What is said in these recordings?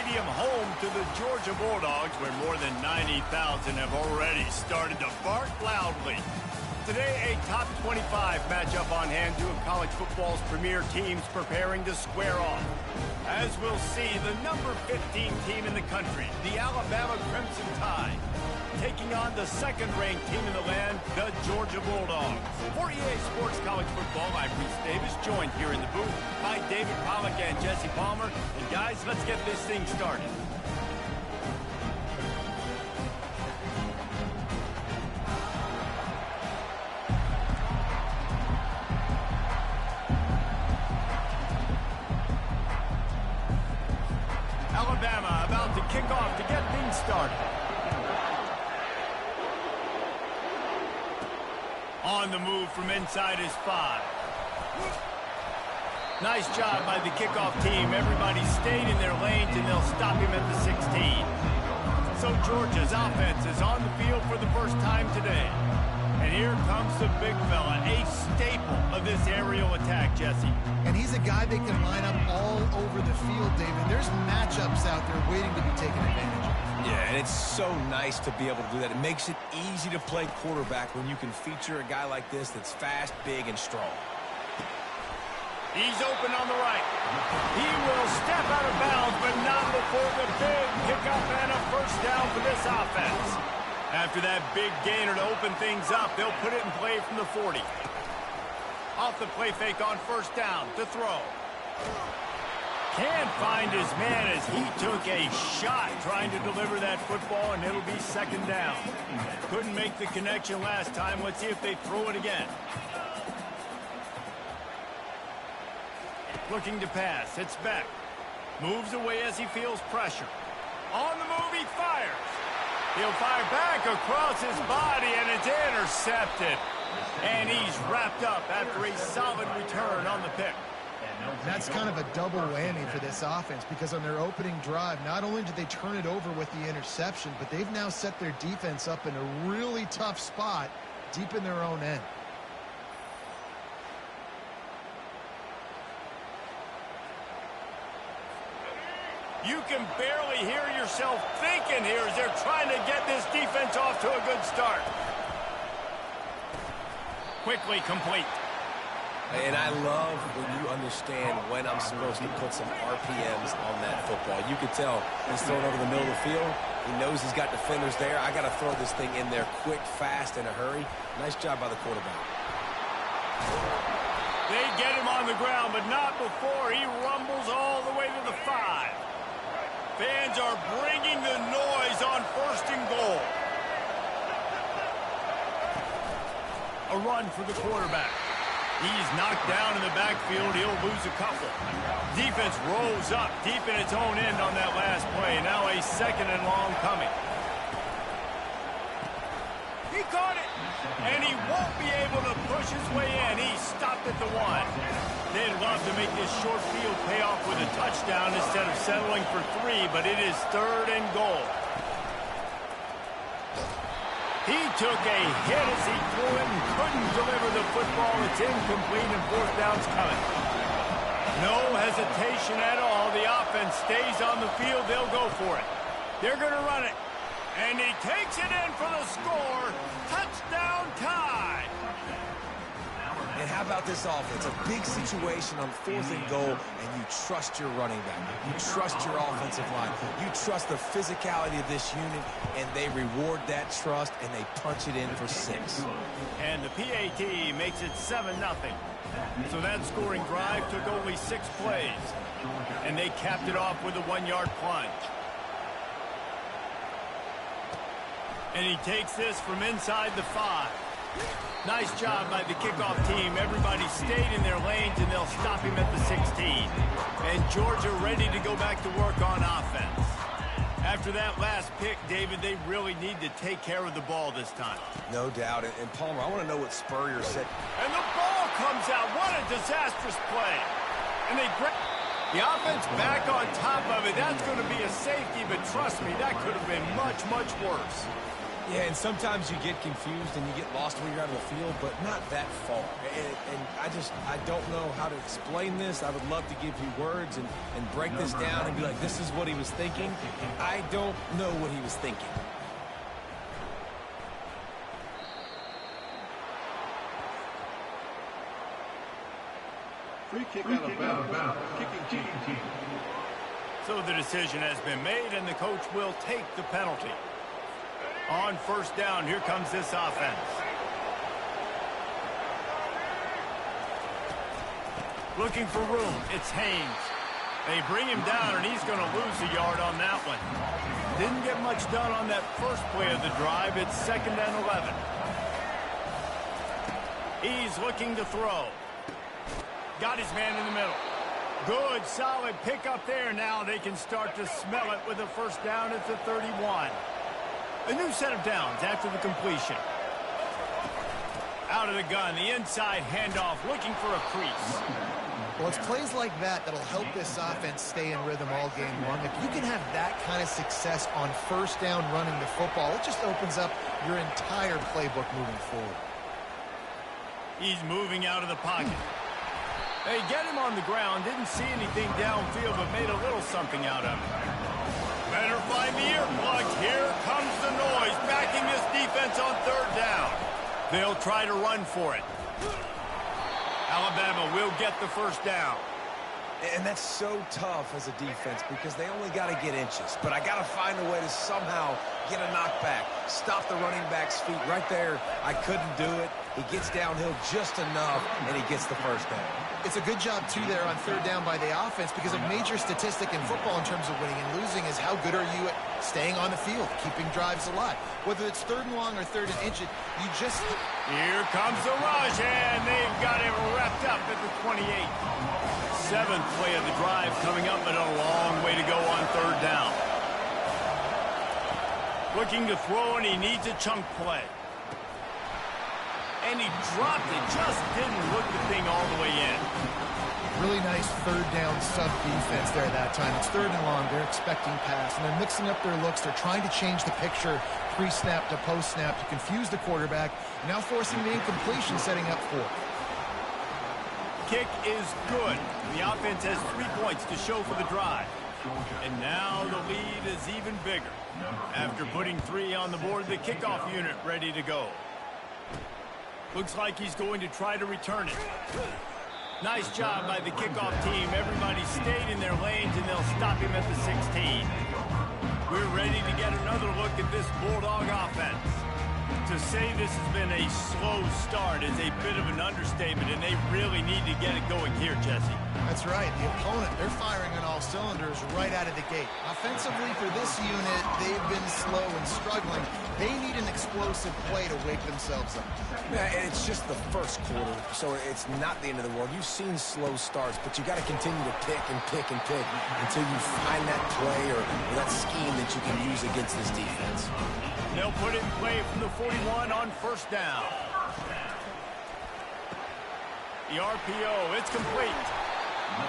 Stadium, home to the Georgia Bulldogs, where more than 90,000 have already started to bark loudly. Today, a top 25 matchup on hand, two of college football's premier teams preparing to square off. As we'll see, the number 15 team in the country, the Alabama Crimson Tide, taking on the second-ranked team in the land, the Georgia Bulldogs. For EA Sports College Football, I'm Reese Davis, joined here in the booth by David Pollack and Jesse Palmer. And guys, let's get this thing started. Alabama about to kick off to get things started. On the move from inside his 5. Nice job by the kickoff team. Everybody stayed in their lanes, and they'll stop him at the 16. So Georgia's offense is on the field for the first time today. And here comes the big fella, a staple of this aerial attack, Jesse. And he's a guy that can line up all over the field, David. There's matchups out there waiting to be taken advantage of. Yeah, and it's so nice to be able to do that. It makes it easy to play quarterback when you can feature a guy like this that's fast, big, and strong. He's open on the right. He will step out of bounds, but not before the big pickup and a first down for this offense. After that big gainer to open things up, they'll put it in play from the 40. Off the play fake on first down to throw. Can't find his man as he took a shot trying to deliver that football, and it'll be second down. Couldn't make the connection last time. Let's see if they throw it again. Looking to pass. It's Beck. Moves away as he feels pressure. On the move, he fires. He'll fire back across his body, and it's intercepted. And he's wrapped up after a solid return on the pick. That's kind of a double whammy for this offense, because on their opening drive, not only did they turn it over with the interception, but they've now set their defense up in a really tough spot deep in their own end. You can barely hear yourself thinking here as they're trying to get this defense off to a good start. Quickly complete. And I love when you understand when I'm supposed to put some RPMs on that football. You can tell he's throwing over the middle of the field. He knows he's got defenders there. I got to throw this thing in there quick, fast, in a hurry. Nice job by the quarterback. They get him on the ground, but not before he rumbles all the way to the 5. Fans are bringing the noise on first and goal. A run for the quarterback. He's knocked down in the backfield. He'll lose a couple. Defense rolls up deep in its own end on that last play. Now a second and long coming. He caught it, and he won't be able to push his way in. He stopped at the 1. They'd love to make this short field pay off with a touchdown instead of settling for 3, but it is third and goal. He took a hit as he threw it and couldn't deliver the football. It's incomplete and fourth down's coming. No hesitation at all. The offense stays on the field. They'll go for it. They're going to run it. And he takes it in for the score. Touchdown tie. And how about this offense? A big situation on fourth and goal, and you trust your running back. You trust your offensive line. You trust the physicality of this unit, and they reward that trust, and they punch it in for 6. And the PAT makes it 7-0. So that scoring drive took only 6 plays, and they capped it off with a 1-yard plunge. And he takes this from inside the 5. Nice job by the kickoff team. Everybody stayed in their lanes, and they'll stop him at the 16. And Georgia ready to go back to work on offense. After that last pick, David, they really need to take care of the ball this time. No doubt. And Palmer, I want to know what Spurrier said. And the ball comes out. What a disastrous play. And they grab the offense back on top of it. That's going to be a safety, but trust me, that could have been much, much worse. Yeah, and sometimes you get confused and you get lost when you're out of the field, but not that far. And I don't know how to explain this. I would love to give you words and break this down and be like, this is what he was thinking. I don't know what he was thinking. Free kick out of bounds. Kicking team. So the decision has been made, and the coach will take the penalty. On first down, here comes this offense. Looking for room. It's Haynes. They bring him down, and he's going to lose a yard on that one. Didn't get much done on that first play of the drive. It's 2nd and 11. He's looking to throw. Got his man in the middle. Good, solid pickup there. Now they can start to smell it with a first down at the 31. A new set of downs after the completion. Out of the gun, the inside handoff, looking for a crease. Well, it's plays like that that'll help this offense stay in rhythm all game long. If you can have that kind of success on first down running the football, it just opens up your entire playbook moving forward. He's moving out of the pocket. They get him on the ground, didn't see anything downfield, but made a little something out of it. Better find the earplugs. Here comes the noise, backing this defense on 3rd down. They'll try to run for it. Alabama will get the first down. And that's so tough as a defense because they only got to get inches. But I got to find a way to somehow get a knockback, stop the running back's feet right there. I couldn't do it. He gets downhill just enough, and he gets the first down. It's a good job, too, there on 3rd down by the offense because a major statistic in football in terms of winning and losing is how good are you at staying on the field, keeping drives alive. Whether it's 3rd and long or 3rd and inch, you just... Here comes the rush, and they've got him wrapped up at the 28. 7th play of the drive coming up, but a long way to go on 3rd down. Looking to throw, and he needs a chunk play. And he dropped it, just didn't look the thing all the way in. Really nice 3rd down sub-defense there that time. It's 3rd and long. They're expecting pass, and they're mixing up their looks. They're trying to change the picture pre-snap to post-snap to confuse the quarterback. Now forcing the incompletion, setting up 4th. Kick is good. The offense has 3 points to show for the drive. And now the lead is even bigger. After putting 3 on the board, the kickoff unit ready to go. Looks like he's going to try to return it. Nice job by the kickoff team. Everybody stayed in their lanes, and they'll stop him at the 16. We're ready to get another look at this Bulldog offense. To say this has been a slow start is a bit of an understatement, and they really need to get it going here, Jesse. That's right. The opponent, they're firing on all cylinders right out of the gate. Offensively for this unit, they've been slow and struggling. They need an explosive play to wake themselves up. Yeah, and it's just the first quarter, so it's not the end of the world. You've seen slow starts, but you got to continue to pick and pick and pick until you find that play or that scheme that you can use against this defense. They'll put it in play from the 41 on first down. The RPO, it's complete.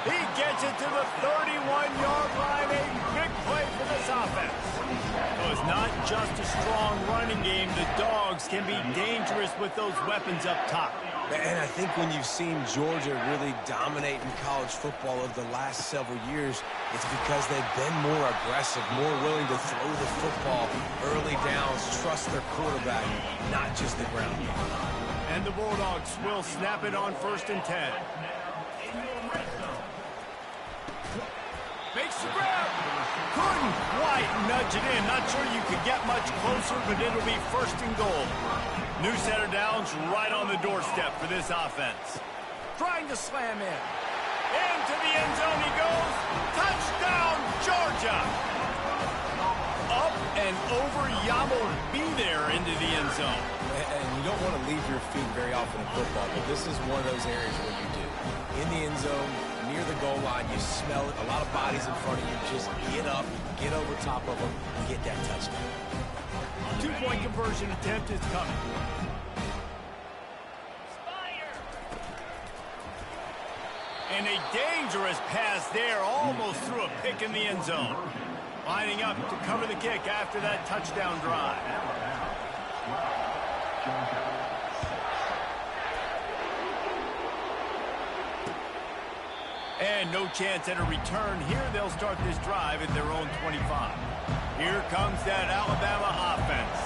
He gets it to the 31-yard line. A big play for this offense. So it's not just a strong running game. The Dogs can be dangerous with those weapons up top. And I think when you've seen Georgia really dominate in college football over the last several years, it's because they've been more aggressive, more willing to throw the football early downs, trust their quarterback, not just the ground. And the Bulldogs will snap it on 1st and 10. Makes the grab. Couldn't quite nudge it in. Not sure you could get much closer, but it'll be 1st and goal. New set of downs right on the doorstep for this offense. Trying to slam in. Into the end zone he goes. Touchdown, Georgia. Up and over. Yamo be there into the end zone. And you don't want to leave your feet very often in football, but this is one of those areas where you do. In the end zone, near the goal line, you smell it. A lot of bodies in front of you. Just get up, get over top of them, and get that touchdown. 2-point conversion attempt is coming. And a dangerous pass there, almost threw a pick in the end zone. Lining up to cover the kick after that touchdown drive. And no chance at a return here. They'll start this drive at their own 25. Here comes that Alabama offense.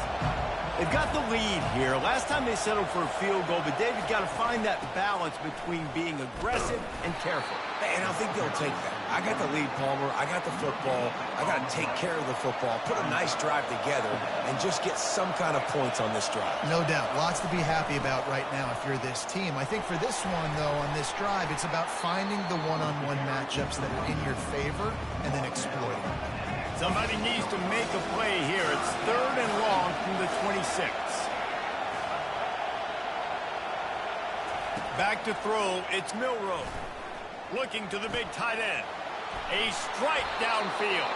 They've got the lead here. Last time they settled for a field goal, but David got to find that balance between being aggressive and careful. And I think they'll take that. I got the lead, Palmer. I got the football. I got to take care of the football, put a nice drive together, and just get some kind of points on this drive. No doubt. Lots to be happy about right now if you're this team. I think for this one, though, on this drive, it's about finding the one-on-one matchups that are in your favor and then exploiting them. Somebody needs to make a play here. It's 3rd and long from the 26. Back to throw. It's Milroe. Looking to the big tight end. A strike downfield.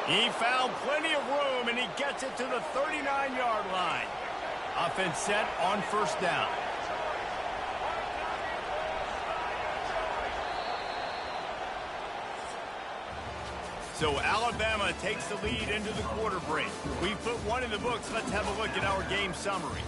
He found plenty of room, and he gets it to the 39-yard line. Offense set on 1st down. So Alabama takes the lead into the quarter break. We put one in the books. Let's have a look at our game summary.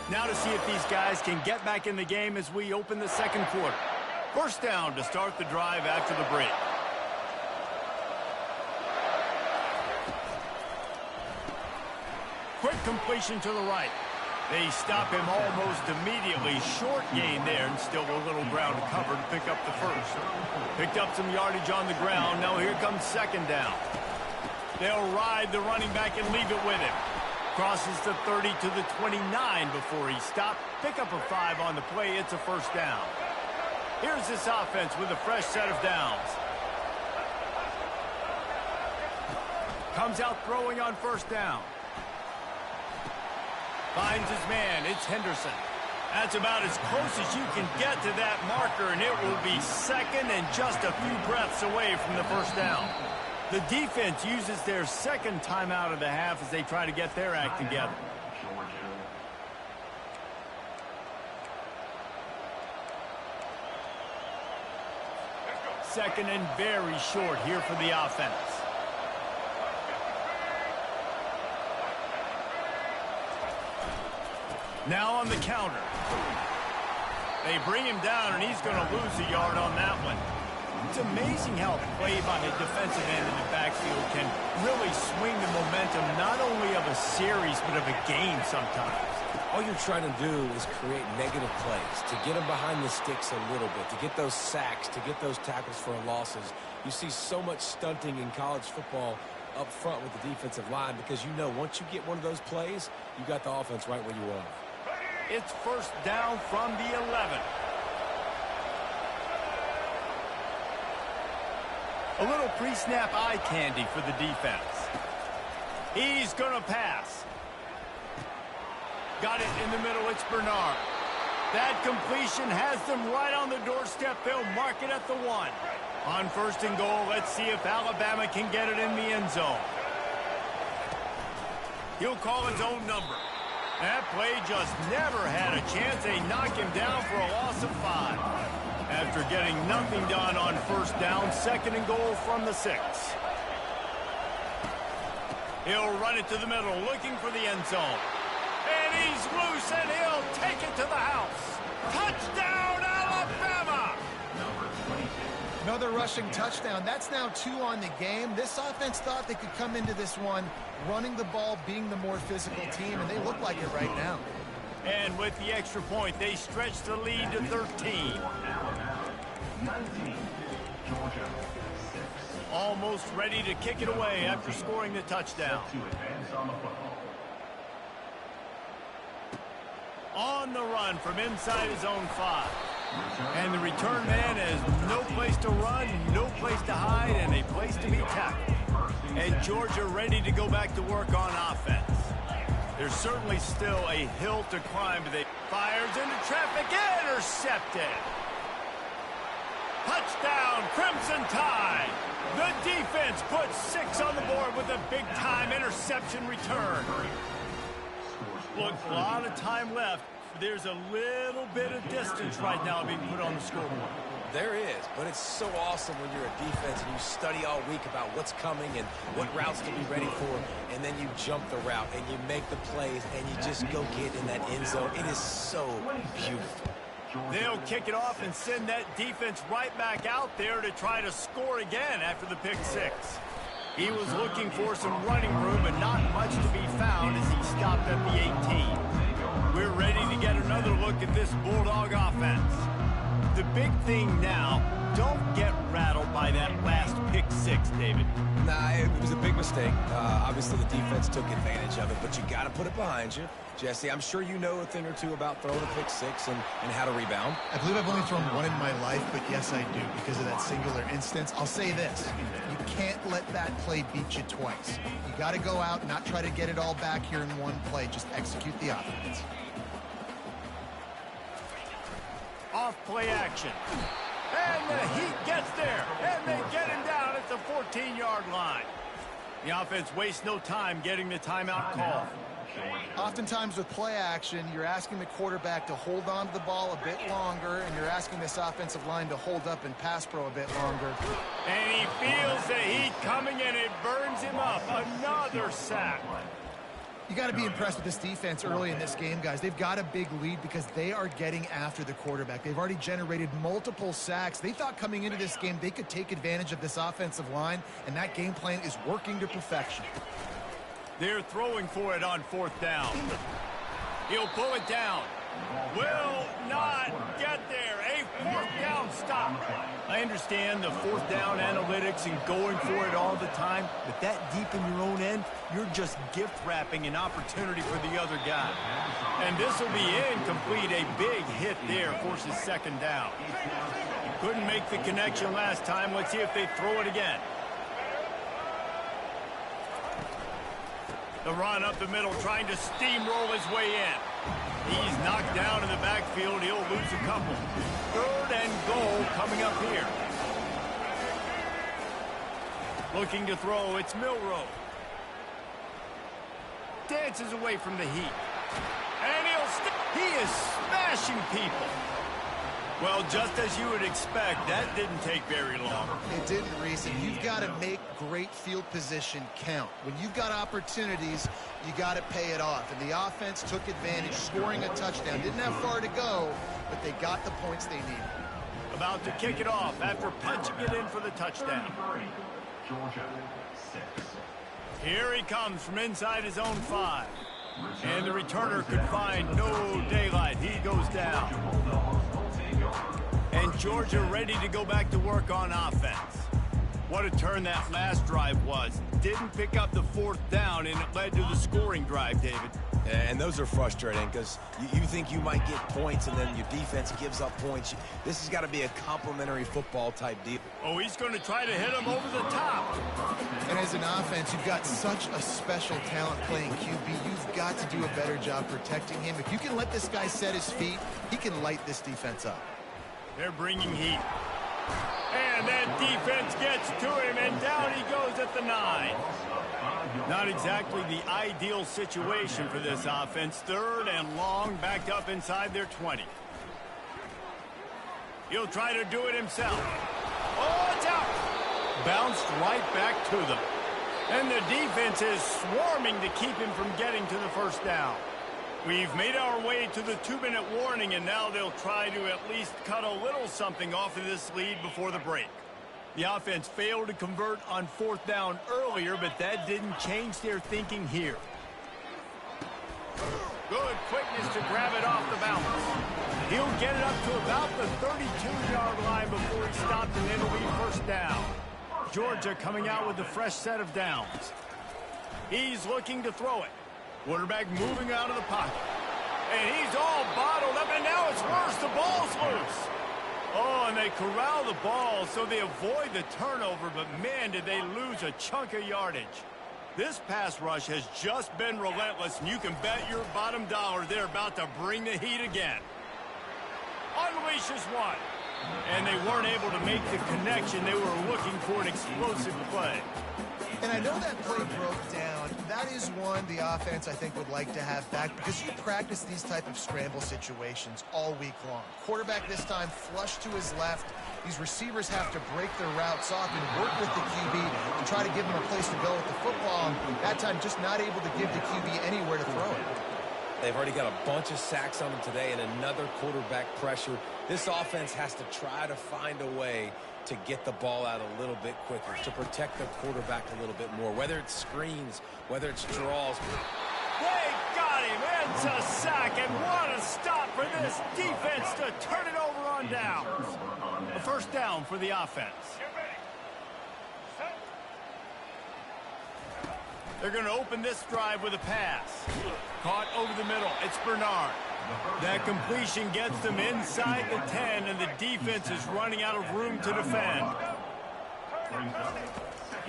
Now to see if these guys can get back in the game as we open the 2nd quarter. 1st down to start the drive after the break. Quick completion to the right. They stop him almost immediately. Short gain there, and still a little ground to cover to pick up the 1st. Picked up some yardage on the ground. Now here comes 2nd down. They'll ride the running back and leave it with him. Crosses the 30 to the 29 before he stopped. Pick up a 5 on the play. It's a 1st down. Here's this offense with a fresh set of downs. Comes out throwing on 1st down. Finds his man. It's Henderson. That's about as close as you can get to that marker, and it will be 2nd and just a few breaths away from the 1st down. The defense uses their 2nd timeout of the half as they try to get their act together. Second and very short here for the offense. Now on the counter. They bring him down, and he's going to lose a yard on that one. It's amazing how a play by the defensive end in the backfield can really swing the momentum not only of a series but of a game sometimes. All you're trying to do is create negative plays, to get them behind the sticks a little bit, to get those sacks, to get those tackles for losses. You see so much stunting in college football up front with the defensive line because you know once you get one of those plays, you got the offense right where you want. It's 1st down from the 11. A little pre-snap eye candy for the defense. He's going to pass. Got it in the middle. It's Bernard. That completion has them right on the doorstep. They'll mark it at the 1. On 1st and goal, let's see if Alabama can get it in the end zone. He'll call his own number. That play just never had a chance. They knock him down for a loss of 5. After getting nothing done on 1st down, 2nd and goal from the 6. He'll run it to the middle, looking for the end zone. And he's loose, and he'll take it to the house. Touchdown, Alabama! Another rushing touchdown. That's now 2 on the game. This offense thought they could come into this one running the ball, being the more physical team, and they look like it right now. And with the extra point, they stretch the lead to 13. 19, Georgia, 6. Almost ready to kick it away after scoring the touchdown. To advance on the football. On the run from inside his own 5. And the return man has no place to run, no place to hide, and a place to be tackled. And Georgia ready to go back to work on offense. There's certainly still a hill to climb, but they fires into traffic, intercepted. Touchdown, Crimson Tide. The defense puts 6 on the board with a big-time interception return. Look, a lot of time left. but there's a little bit of distance right now being put on the scoreboard. There is, but it's so awesome when you're a defense and you study all week about what's coming and what routes to be ready for, and then you jump the route and you make the plays and you just go get in that end zone. It is so beautiful. They'll kick it off and send that defense right back out there to try to score again after the pick six. He was looking for some running room, but not much to be found as he stopped at the 18. We're ready to get another look at this Bulldog offense. The big thing now, don't get rattled by that last pick six, David. Nah, it was a big mistake. Obviously, the defense took advantage of it, but you got to put it behind you. Jesse, I'm sure you know a thing or two about throwing a pick six and how to rebound. I believe I've only thrown one in my life, but yes, I do, because of that singular instance. I'll say this. You can't let that play beat you twice. You got to go out and not try to get it all back here in one play. Just execute the offense. Off play action. And the Heat gets there. And they get him down at the 14-yard line. The offense wastes no time getting the timeout call. Oftentimes with play action, you're asking the quarterback to hold on to the ball a bit longer, and you're asking this offensive line to hold up and pass pro a bit longer. And he feels the heat coming, and it burns him up. Another sack. You got to be impressed with this defense early in this game, guys. They've got a big lead because they are getting after the quarterback. They've already generated multiple sacks. They thought coming into this game they could take advantage of this offensive line, and that game plan is working to perfection. They're throwing for it on fourth down. He'll pull it down. Will not get there. A fourth down stop. I understand the fourth down analytics and going for it all the time, but that deep in your own end, you're just gift wrapping an opportunity for the other guy. And this will be incomplete. A big hit there forces second down. Couldn't make the connection last time. Let's see if they throw it again. The run up the middle, trying to steamroll his way in. He's knocked down in the backfield. He'll lose a couple. Third and goal coming up here. Looking to throw, it's Milroe. Dances away from the heat. And he is smashing people. Well, just as you would expect, that didn't take very long. It didn't, Reese, and you've got to make great field position count. When you've got opportunities, you got to pay it off. And the offense took advantage, scoring a touchdown. Didn't have far to go, but they got the points they needed. About to kick it off after punching it in for the touchdown. Georgia 6. Here he comes from inside his own 5. And the returner could find no daylight. He goes down. And Georgia ready to go back to work on offense. What a turn that last drive was. Didn't pick up the fourth down, and it led to the scoring drive, David. And those are frustrating because you think you might get points and then your defense gives up points. This has got to be a complimentary football type deal. Oh, he's going to try to hit him over the top. And as an offense, you've got such a special talent playing QB. You've got to do a better job protecting him. If you can let this guy set his feet, he can light this defense up. They're bringing heat. And that defense gets to him, and down he goes at the 9. Not exactly the ideal situation for this offense. Third and long, backed up inside their 20. He'll try to do it himself. Oh, it's out. Bounced right back to them. And the defense is swarming to keep him from getting to the first down. We've made our way to the 2-minute warning, and now they'll try to at least cut a little something off of this lead before the break. The offense failed to convert on fourth down earlier, but that didn't change their thinking here. Good quickness to grab it off the bounce. He'll get it up to about the 32-yard line before he stopped, and it'll be first down. Georgia coming out with a fresh set of downs. He's looking to throw it. Quarterback moving out of the pocket. And he's all bottled up, and now it's worse. The ball's loose. Oh, and they corral the ball so they avoid the turnover, but man, did they lose a chunk of yardage. This pass rush has just been relentless, and you can bet your bottom dollar they're about to bring the heat again. Unleashes one. And they weren't able to make the connection. They were looking for an explosive play. And I know that play broke down. That is one the offense, I think, would like to have back because you practice these type of scramble situations all week long. Quarterback this time flush to his left. These receivers have to break their routes off and work with the QB to try to give him a place to go with the football. And that time, just not able to give the QB anywhere to throw it. They've already got a bunch of sacks on them today and another quarterback pressure. This offense has to try to find a way to get the ball out a little bit quicker, to protect the quarterback a little bit more, whether it's screens, whether it's draws. They got him. It's a sack, and what a stop for this defense to turn it over on downs. A first down for the offense. They're going to open this drive with a pass. Caught over the middle. It's Bernard. That completion gets them inside the 10, and the defense is running out of room to defend.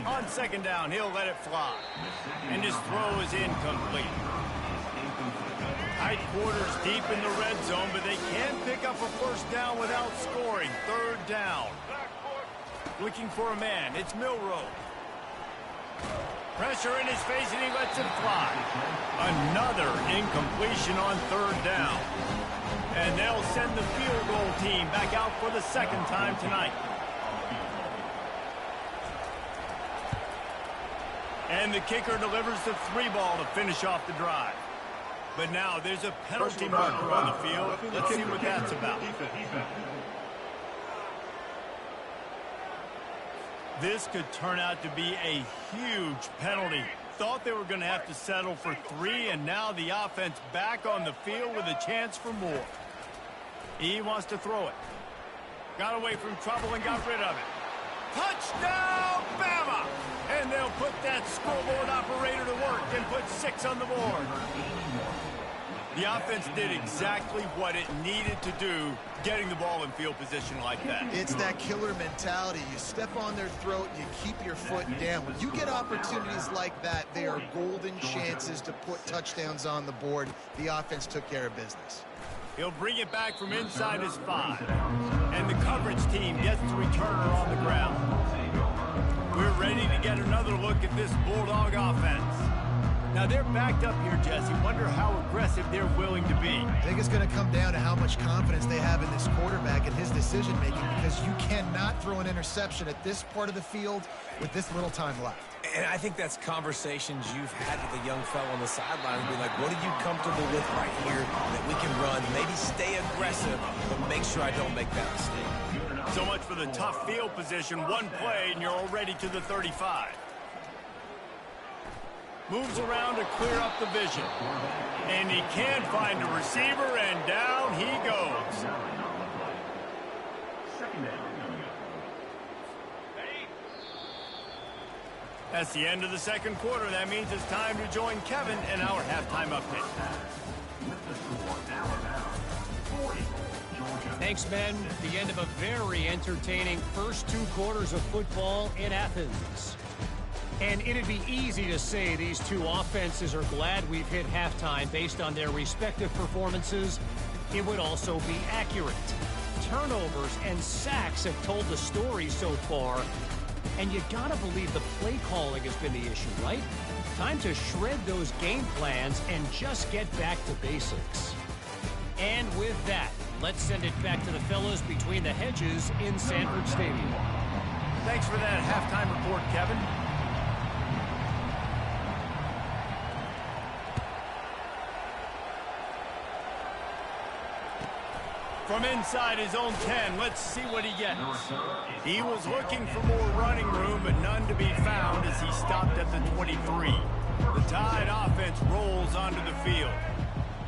On second down, he'll let it fly. And his throw is incomplete. Tight quarters deep in the red zone, but they can't pick up a first down without scoring. Third down. Looking for a man. It's Milroe. Pressure in his face, and he lets it fly. Another incompletion on third down. And they'll send the field goal team back out for the second time tonight. And the kicker delivers the 3-ball to finish off the drive. But now there's a penalty marker on the field. Let's see what that's about. This could turn out to be a huge penalty. Thought they were going to have to settle for 3, and now the offense back on the field with a chance for more. He wants to throw it. Got away from trouble and got rid of it. Touchdown, Bama! And they'll put that scoreboard operator to work and put 6 on the board. The offense did exactly what it needed to do, getting the ball in field position like that. It's that killer mentality. You step on their throat, you keep your foot down. When you get opportunities like that, they are golden chances to put touchdowns on the board. The offense took care of business. He'll bring it back from inside his 5. And the coverage team gets the returner on the ground. We're ready to get another look at this Bulldog offense. Now, they're backed up here, Jesse. Wonder how aggressive they're willing to be. I think it's going to come down to how much confidence they have in this quarterback and his decision-making, because you cannot throw an interception at this part of the field with this little time left. And I think that's conversations you've had with a young fellow on the sideline and be like, what are you comfortable with right here that we can run? Maybe stay aggressive, but make sure I don't make that mistake. So much for the tough field position. One play, and you're already to the 35. Moves around to clear up the vision. And he can't find a receiver, and down he goes. That's the end of the second quarter. That means it's time to join Kevin in our halftime update. Thanks, men. The end of a very entertaining first 2 quarters of football in Athens. And it'd be easy to say these two offenses are glad we've hit halftime based on their respective performances. It would also be accurate. Turnovers and sacks have told the story so far. And you gotta believe the play calling has been the issue, right? Time to shred those game plans and just get back to basics. And with that, let's send it back to the fellas between the hedges in Sanford Stadium. Thanks for that halftime report, Kevin. From inside his own 10, let's see what he gets. He was looking for more running room, but none to be found as he stopped at the 23. The Tide offense rolls onto the field.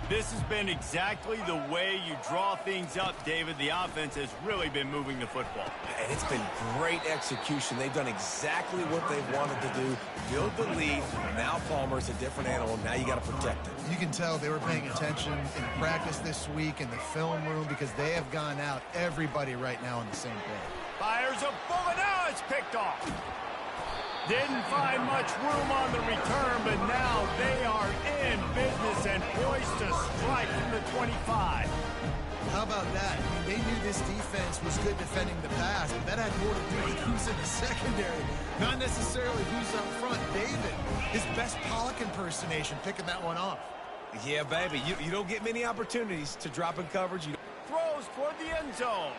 This has been exactly the way you draw things up, David. The offense has really been moving the football. And it's been great execution. They've done exactly what they've wanted to do. Build the lead. Now Palmer's a different animal. Now you got to protect it. You can tell they were paying attention in practice this week in the film room, because they have gone out, everybody right now on the same page. Fires a bullet. Now it's picked off. Didn't find much room on the return, but now they are in business and poised to strike from the 25. How about that? I mean, they knew this defense was good defending the pass, but that had more to do with who's in the secondary, not necessarily who's up front. David, his best Pollock impersonation, picking that one off. Yeah, baby, you don't get many opportunities to drop in coverage. Throws toward the end zone.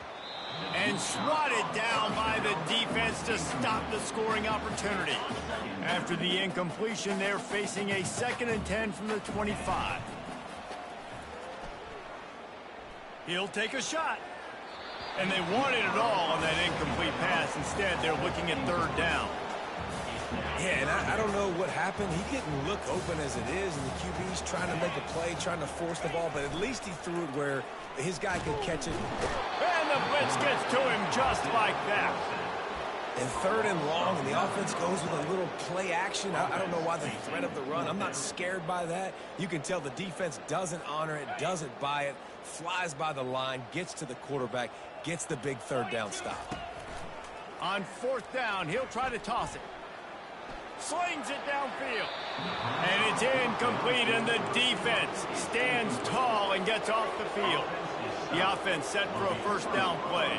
And swatted down by the defense to stop the scoring opportunity. After the incompletion, they're facing a 2nd and 10 from the 25. He'll take a shot. And they wanted it all on that incomplete pass. Instead, they're looking at 3rd down. Yeah, and I don't know what happened. He didn't look open as it is, and the QB's trying to make a play, trying to force the ball, but at least he threw it where his guy could catch it. And the blitz gets to him just like that. And 3rd and long, and the offense goes with a little play action. I don't know why the threat of the run. I'm not scared by that. You can tell the defense doesn't honor it, doesn't buy it, flies by the line, gets to the quarterback, gets the big 3rd down stop. On 4th down, he'll try to toss it. Slings it downfield. And it's incomplete, and the defense stands tall and gets off the field. The offense set for a 1st down play.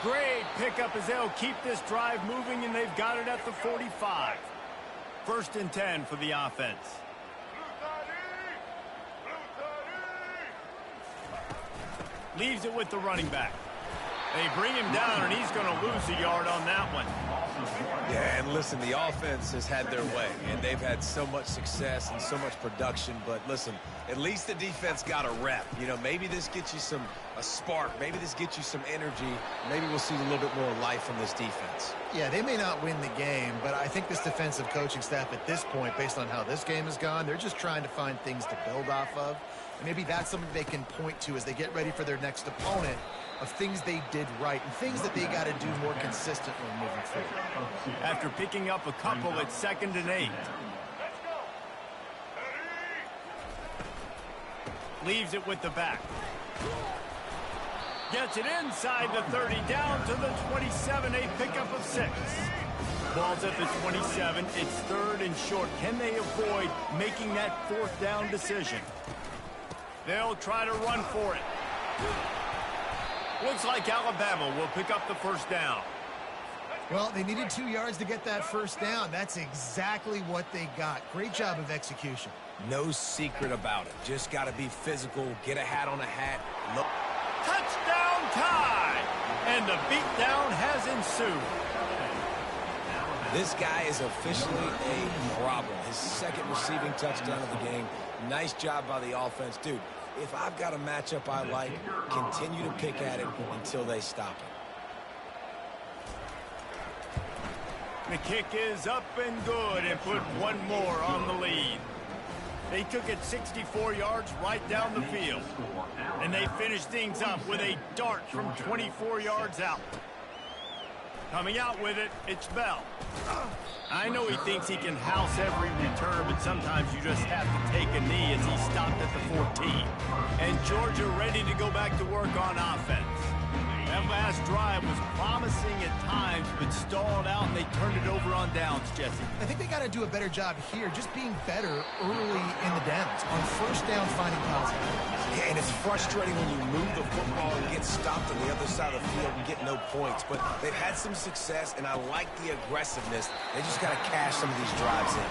Great pickup as they'll keep this drive moving, and they've got it at the 45. 1st and 10 for the offense. Leaves it with the running back. They bring him down, and he's going to lose a yard on that one. Yeah, and listen, the offense has had their way, and they've had so much success and so much production. But listen, at least the defense got a rep. You know, maybe this gets you a spark. Maybe this gets you some energy. Maybe we'll see a little bit more life from this defense. Yeah, they may not win the game, but I think this defensive coaching staff at this point, based on how this game has gone, they're just trying to find things to build off of. And maybe that's something they can point to as they get ready for their next opponent, of things they did right and things that they got to do more consistently moving forward. After picking up a couple, it's 2nd and 8. Leaves it with the back. Gets it inside the 30, down to the 27, a pickup of 6. Ball's at the 27. It's 3rd and short. Can they avoid making that 4th down decision? They'll try to run for it. Looks like Alabama will pick up the 1st down. Well, they needed 2 yards to get that 1st down. That's exactly what they got. Great job of execution. No secret about it. Just got to be physical, get a hat on a hat. Look. Touchdown tie! And the beatdown has ensued. This guy is officially a problem. His 2nd receiving touchdown of the game. Nice job by the offense. Dude, if I've got a matchup I like, continue to pick at it until they stop it. The kick is up and good, and put one more on the lead. They took it 64 yards right down the field. And they finished things up with a dart from 24 yards out. Coming out with it, it's Bell. I know he thinks he can house every return, but sometimes you just have to take a knee as he stopped at the 14. And Georgia ready to go back to work on offense. That last drive was promising at times, but stalled out, and they turned it over on downs, Jesse. I think they got to do a better job here, just being better early in the downs. On 1st down, finding positive. Yeah, and it's frustrating when you move the football and get stopped on the other side of the field and get no points. But they've had some success, and I like the aggressiveness. They just got to cash some of these drives in.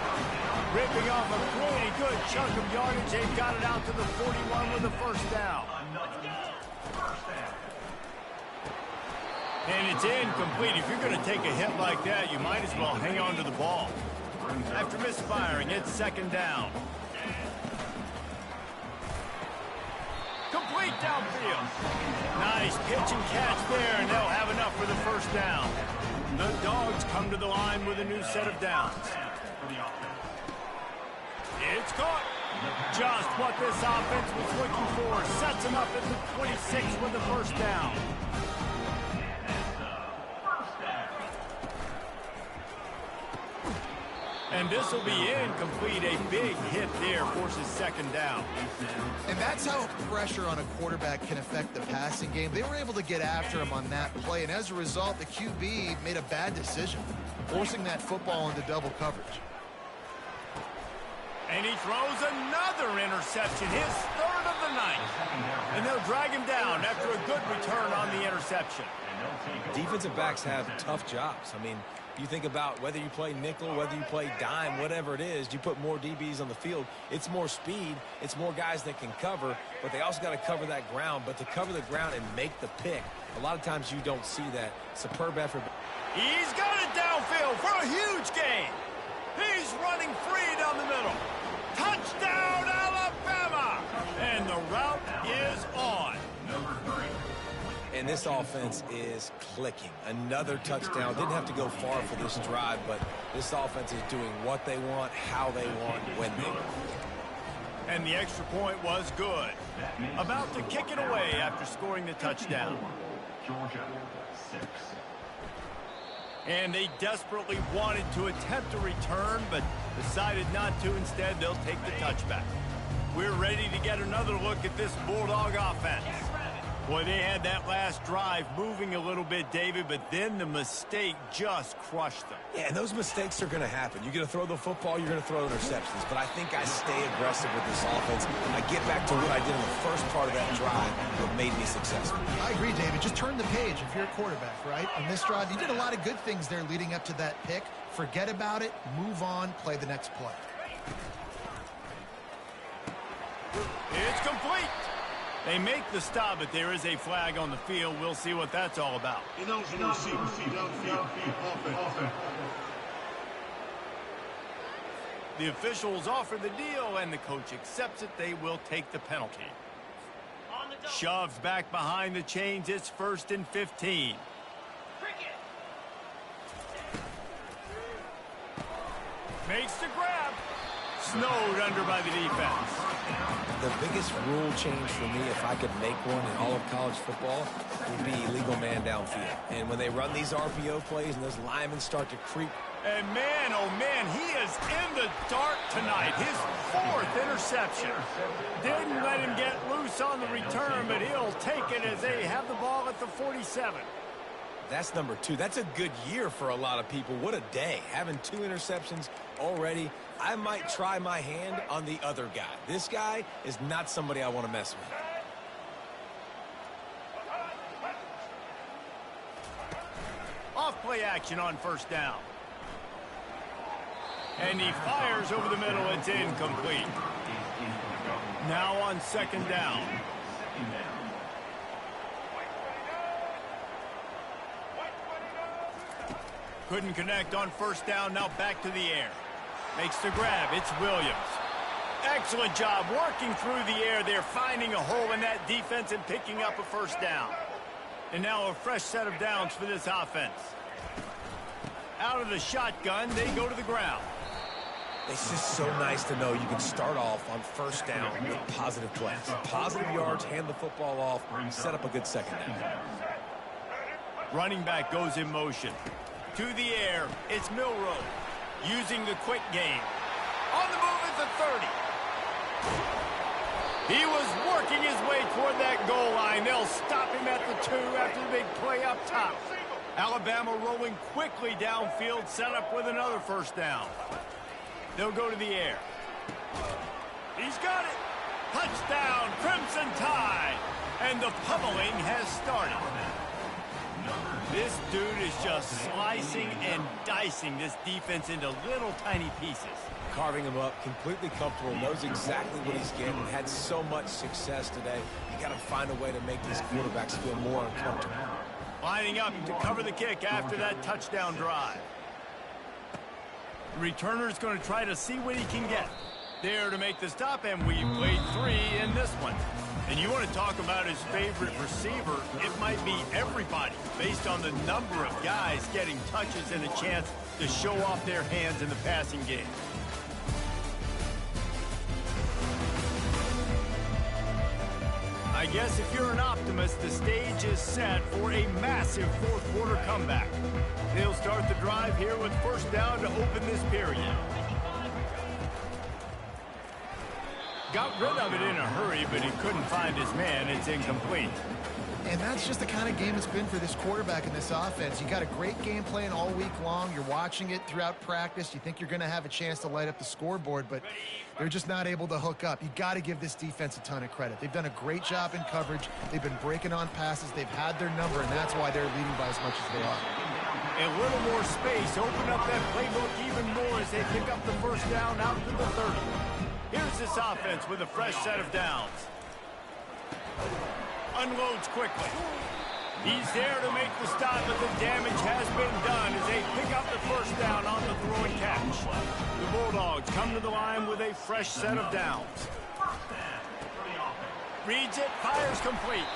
Ripping off a pretty good chunk of yardage. They've got it out to the 41 with the 1st down. And it's incomplete. If you're going to take a hit like that, you might as well hang on to the ball. After misfiring, it's 2nd down. Complete downfield. Nice pitch and catch there, and they'll have enough for the 1st down. The Dogs come to the line with a new set of downs. It's caught. Just what this offense was looking for. Sets them up at the 26 with the 1st down. And this will be incomplete. A big hit there forces second down. And that's how pressure on a quarterback can affect the passing game. They were able to get after him on that play, and as a result, the QB made a bad decision, forcing that football into double coverage. And he throws another interception, his third of the night. And they'll drag him down after a good return on the interception. Defensive backs have tough jobs. I mean, you think about whether you play nickel, whether you play dime, whatever it is, you put more DBs on the field. It's more speed. It's more guys that can cover, but they also got to cover that ground. But to cover the ground and make the pick, a lot of times you don't see that. Superb effort. He's got it downfield for a huge gain. He's running free down the middle. Touchdown, Alabama! And the route is on. And this offense is clicking. Another touchdown. Didn't have to go far for this drive, but this offense is doing what they want, how they want, when they want. And the extra point was good. About to kick it away after scoring the touchdown. Georgia, 6. And they desperately wanted to attempt a return, but decided not to. Instead, they'll take the touchback. We're ready to get another look at this Bulldog offense. Boy, they had that last drive moving a little bit, David, but then the mistake just crushed them. Yeah, and those mistakes are going to happen. You're going to throw the football, you're going to throw interceptions. But I think I stay aggressive with this offense. I get back to what I did in the first part of that drive that made me successful. I agree, David. Just turn the page if you're a quarterback, right? On this drive, you did a lot of good things there leading up to that pick. Forget about it, move on, play the next play. It's complete. They make the stop, but there is a flag on the field. We'll see what that's all about. The officials offer the deal, and the coach accepts it. They will take the penalty. Shoved back behind the chains. It's 1st and 15. Makes the grab. Snowed under by the defense. The biggest rule change for me, if I could make one in all of college football, would be illegal man downfield. And when they run these RPO plays and those linemen start to creep. And man, oh man, he is in the dark tonight. His 4th interception. Didn't let him get loose on the return, but he'll take it as they have the ball at the 47. That's number 2. That's a good year for a lot of people. What a day. Having 2 interceptions already. I might try my hand on the other guy. This guy is not somebody I want to mess with. Off play action on 1st down. And he fires over the middle. It's incomplete. Now on 2nd down. Couldn't connect on 1st down. Now back to the air. Makes the grab. It's Williams. Excellent job working through the air there, finding a hole in that defense and picking up a 1st down. And now a fresh set of downs for this offense. Out of the shotgun, they go to the ground. It's just so nice to know you can start off on 1st down with positive plays. Positive yards, hand the football off, set up a good 2nd down. Running back goes in motion. To the air, it's Milroe. Using the quick game. On the move at the 30. He was working his way toward that goal line. They'll stop him at the 2 after the big play up top. Alabama rolling quickly downfield, set up with another 1st down. They'll go to the air. He's got it. Touchdown, Crimson Tide. And the pummeling has started. This dude is just slicing and dicing this defense into little tiny pieces. Carving him up, completely comfortable, knows exactly what he's getting, had so much success today. You got to find a way to make these quarterbacks feel more uncomfortable. Lining up to cover the kick after that touchdown drive. The returner's going to try to see what he can get. There to make the stop, and we played 3 in this one. And you want to talk about his favorite receiver, it might be everybody, based on the number of guys getting touches and a chance to show off their hands in the passing game. I guess if you're an optimist, the stage is set for a massive 4th quarter comeback. They'll start the drive here with first down to open this period. Got rid of it in a hurry, but he couldn't find his man. It's incomplete. And that's just the kind of game it's been for this quarterback in this offense. You got a great game plan all week long. You're watching it throughout practice. You think you're going to have a chance to light up the scoreboard, but they're just not able to hook up. You got to give this defense a ton of credit. They've done a great job in coverage. They've been breaking on passes. They've had their number, and that's why they're leading by as much as they are. A little more space. Open up that playbook even more as they pick up the first down out to the 30. Here's this offense with a fresh set of downs. Unloads quickly. He's there to make the stop, but the damage has been done as they pick up the first down on the throw and catch. The Bulldogs come to the line with a fresh set of downs. Reads it, fires complete.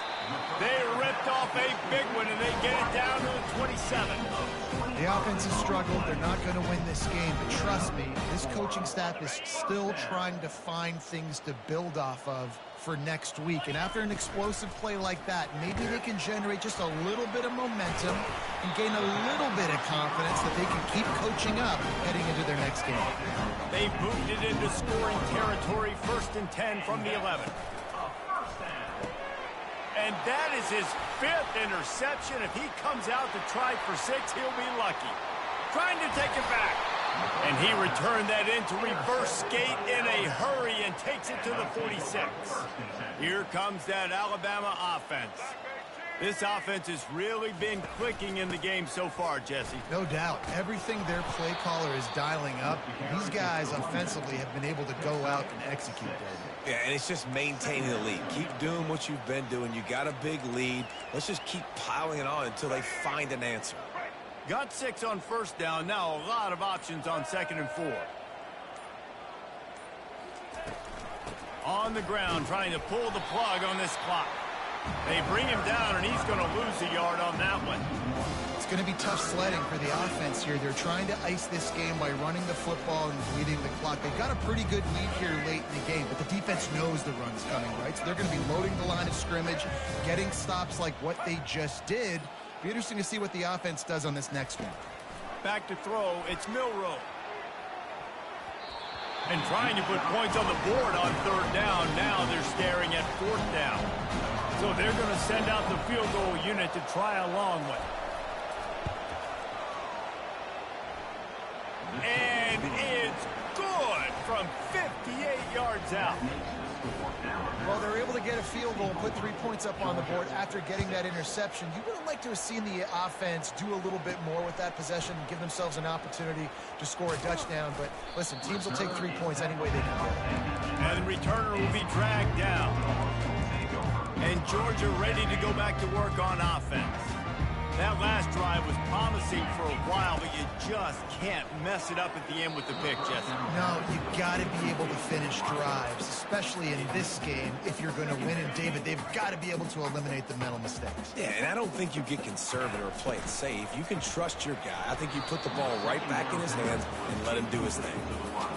They ripped off a big one, and they get it down to the 27. The offense has struggled. They're not going to win this game, but trust me, this coaching staff is still trying to find things to build off of for next week. And after an explosive play like that, maybe they can generate just a little bit of momentum and gain a little bit of confidence that they can keep coaching up heading into their next game. They moved it into scoring territory, 1st and 10 from the 11. And that is his 5th interception. If he comes out to try for 6, he'll be lucky. Trying to take it back. And he returned that into reverse skate in a hurry and takes it to the 46. Here comes that Alabama offense. This offense has really been clicking in the game so far, Jesse. No doubt. Everything their play caller is dialing up, these guys offensively have been able to go out and execute that. Yeah, and it's just maintaining the lead. Keep doing what you've been doing. You got a big lead. Let's just keep piling it on until they find an answer. Got 6 on first down. Now a lot of options on 2nd and 4. On the ground, trying to pull the plug on this clock. They bring him down, and he's going to lose a yard on that one. It's going to be tough sledding for the offense here. They're trying to ice this game by running the football and bleeding the clock. They've got a pretty good lead here late in the game, but the defense knows the run's coming, right? So they're going to be loading the line of scrimmage, getting stops like what they just did. Be interesting to see what the offense does on this next one. Back to throw. It's Milroe. And trying to put points on the board on 3rd down. Now they're staring at 4th down. So they're going to send out the field goal unit to try a long one. And it's good from 58 yards out. Well, they're able to get a field goal and put 3 points up on the board after getting that interception. You would have liked to have seen the offense do a little bit more with that possession and give themselves an opportunity to score a touchdown. But listen, teams will take 3 points any way they can get it. And the returner will be dragged down. And Georgia ready to go back to work on offense. That last drive was promising for a while, but you just can't mess it up at the end with the pick, Jesse. No, you got to be able to finish drives, especially in this game. If you're going to win, and David, they've got to be able to eliminate the mental mistakes. Yeah, and I don't think you get conservative or play it safe. You can trust your guy. I think you put the ball right back in his hands and let him do his thing.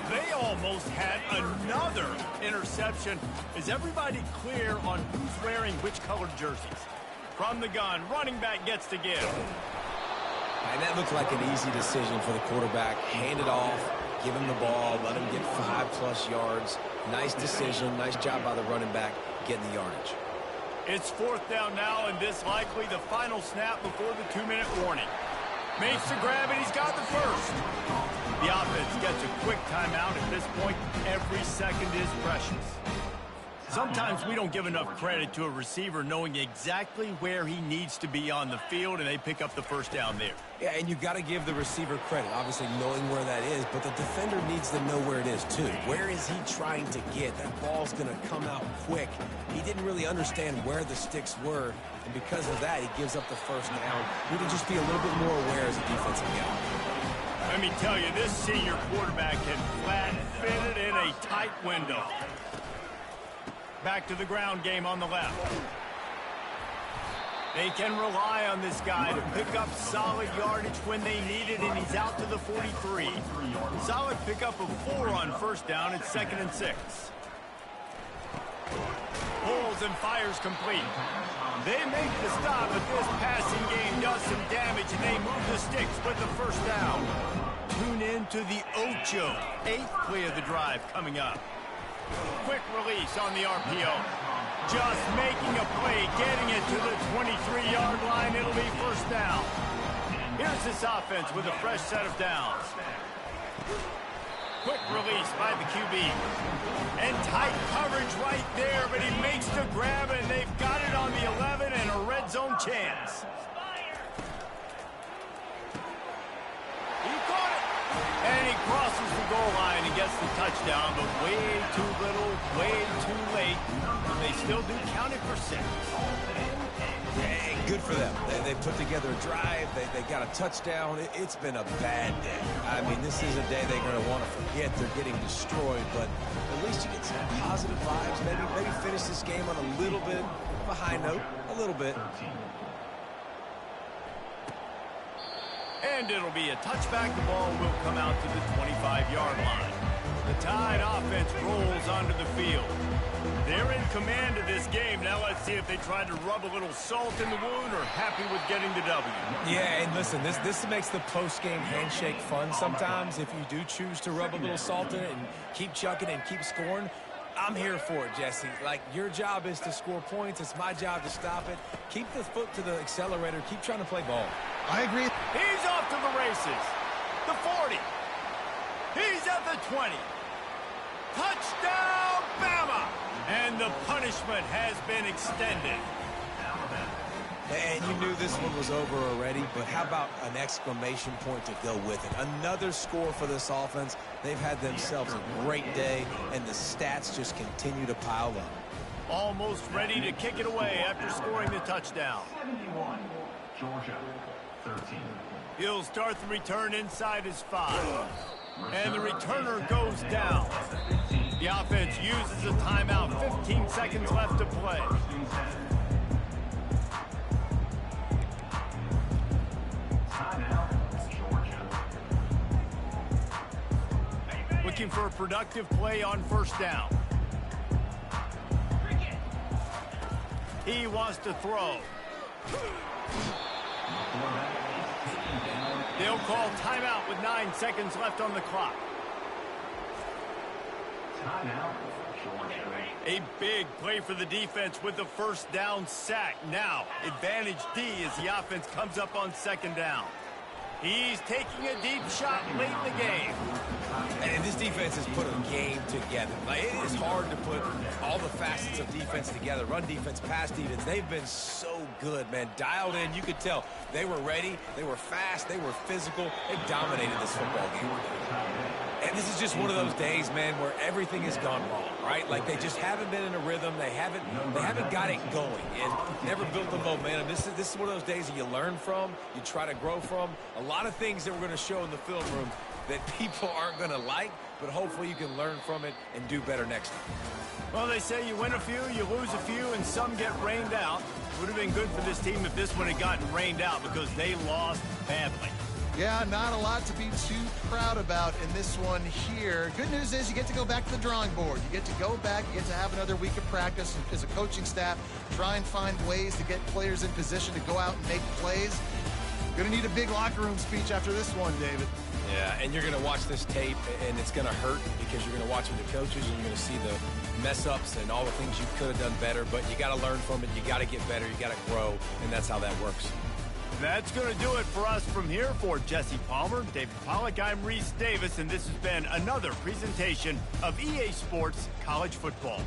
They almost had another interception. Is everybody clear on who's wearing which colored jerseys? From the gun, running back gets to give. And that looked like an easy decision for the quarterback. Hand it off, give him the ball, let him get 5+ yards. Nice decision, nice job by the running back getting the yardage. It's 4th down now, and this likely the final snap before the 2-minute warning. Makes the grab, and he's got the first. The offense gets a quick timeout. At this point, every second is precious. Sometimes we don't give enough credit to a receiver knowing exactly where he needs to be on the field, and they pick up the first down there. Yeah, and you got to give the receiver credit, obviously knowing where that is, but the defender needs to know where it is too. Where is he trying to get? That ball's going to come out quick. He didn't really understand where the sticks were, and because of that, he gives up the first down. Need to just be a little bit more aware as a defensive guy. Let me tell you, this senior quarterback can flat fit it in a tight window. Back to the ground game on the left. They can rely on this guy to pick up solid yardage when they need it, and he's out to the 43. Solid pickup of 4 on first down. It's 2nd and 6. Pulls and fires complete. They make the stop, but this passing game does some damage, and they move the sticks with the first down. Tune in to the Ocho. 8th play of the drive coming up. Quick release on the RPO. Just making a play, getting it to the 23-yard line. It'll be first down. Here's this offense with a fresh set of downs. Quick release by the QB. And tight coverage right there, but he makes the grab, and they've got it on the 11 and a red zone chance. He caught it. And he crosses the goal line and gets the touchdown, but way too little, way too late. They still do count it for 6. Hey, good for them. They put together a drive. They got a touchdown. It's been a bad day. I mean, this is a day they're going to want to forget. They're getting destroyed, but at least you get some positive vibes. Maybe finish this game on a little bit of a high note. A little bit. And it'll be a touchback. The ball will come out to the 25-yard line. The Tide offense rolls onto the field. They're in command of this game. Now let's see if they try to rub a little salt in the wound or happy with getting the W. Yeah, and listen, this makes the post-game handshake fun sometimes. If you do choose to rub a little salt in it and keep chucking and keep scoring, I'm here for it, Jesse. Like, your job is to score points. It's my job to stop it. Keep the foot to the accelerator. Keep trying to play ball. I agree. He's off to the races. The 40. He's at the 20. Touchdown, Bama! And the punishment has been extended. And you knew this one was over already, but how about an exclamation point to go with it? Another score for this offense. They've had themselves a great day, and the stats just continue to pile up. Almost ready to kick it away after scoring the touchdown. 71, Georgia, 13. He'll start the return inside his 5. And the returner goes down. The offense uses a timeout. 15 seconds left to play. Looking for a productive play on first down. He wants to throw. They'll call timeout with 9 seconds left on the clock. A big play for the defense with the first down sack. Now, advantage D as the offense comes up on second down. He's taking a deep shot late in the game. And this defense has put a game together. Like, it is hard to put all the facets of defense together. Run defense, pass defense. They've been so good, man. Dialed in. You could tell they were ready. They were fast. They were physical. They dominated this football game. And this is just one of those days, man, where everything has gone wrong, right? Like, they just haven't been in a rhythm. They haven't got it going and never built the momentum. This is one of those days that you learn from, you try to grow from. A lot of things that we're going to show in the film room that people aren't going to like, but hopefully you can learn from it and do better next time. Well, they say you win a few, you lose a few, and some get rained out. Would have been good for this team if this one had gotten rained out because they lost badly. Yeah, not a lot to be too proud about in this one here. Good news is you get to go back to the drawing board. You get to go back, you get to have another week of practice as a coaching staff, try and find ways to get players in position to go out and make plays. Going to need a big locker room speech after this one, David. Yeah, and you're going to watch this tape, and it's going to hurt because you're going to watch the coaches, and you're going to see the mess-ups and all the things you could have done better, but you got to learn from it. You got to get better. You got to grow, and that's how that works. That's going to do it for us from here. For Jesse Palmer, David Pollack, I'm Reese Davis, and this has been another presentation of EA Sports College Football.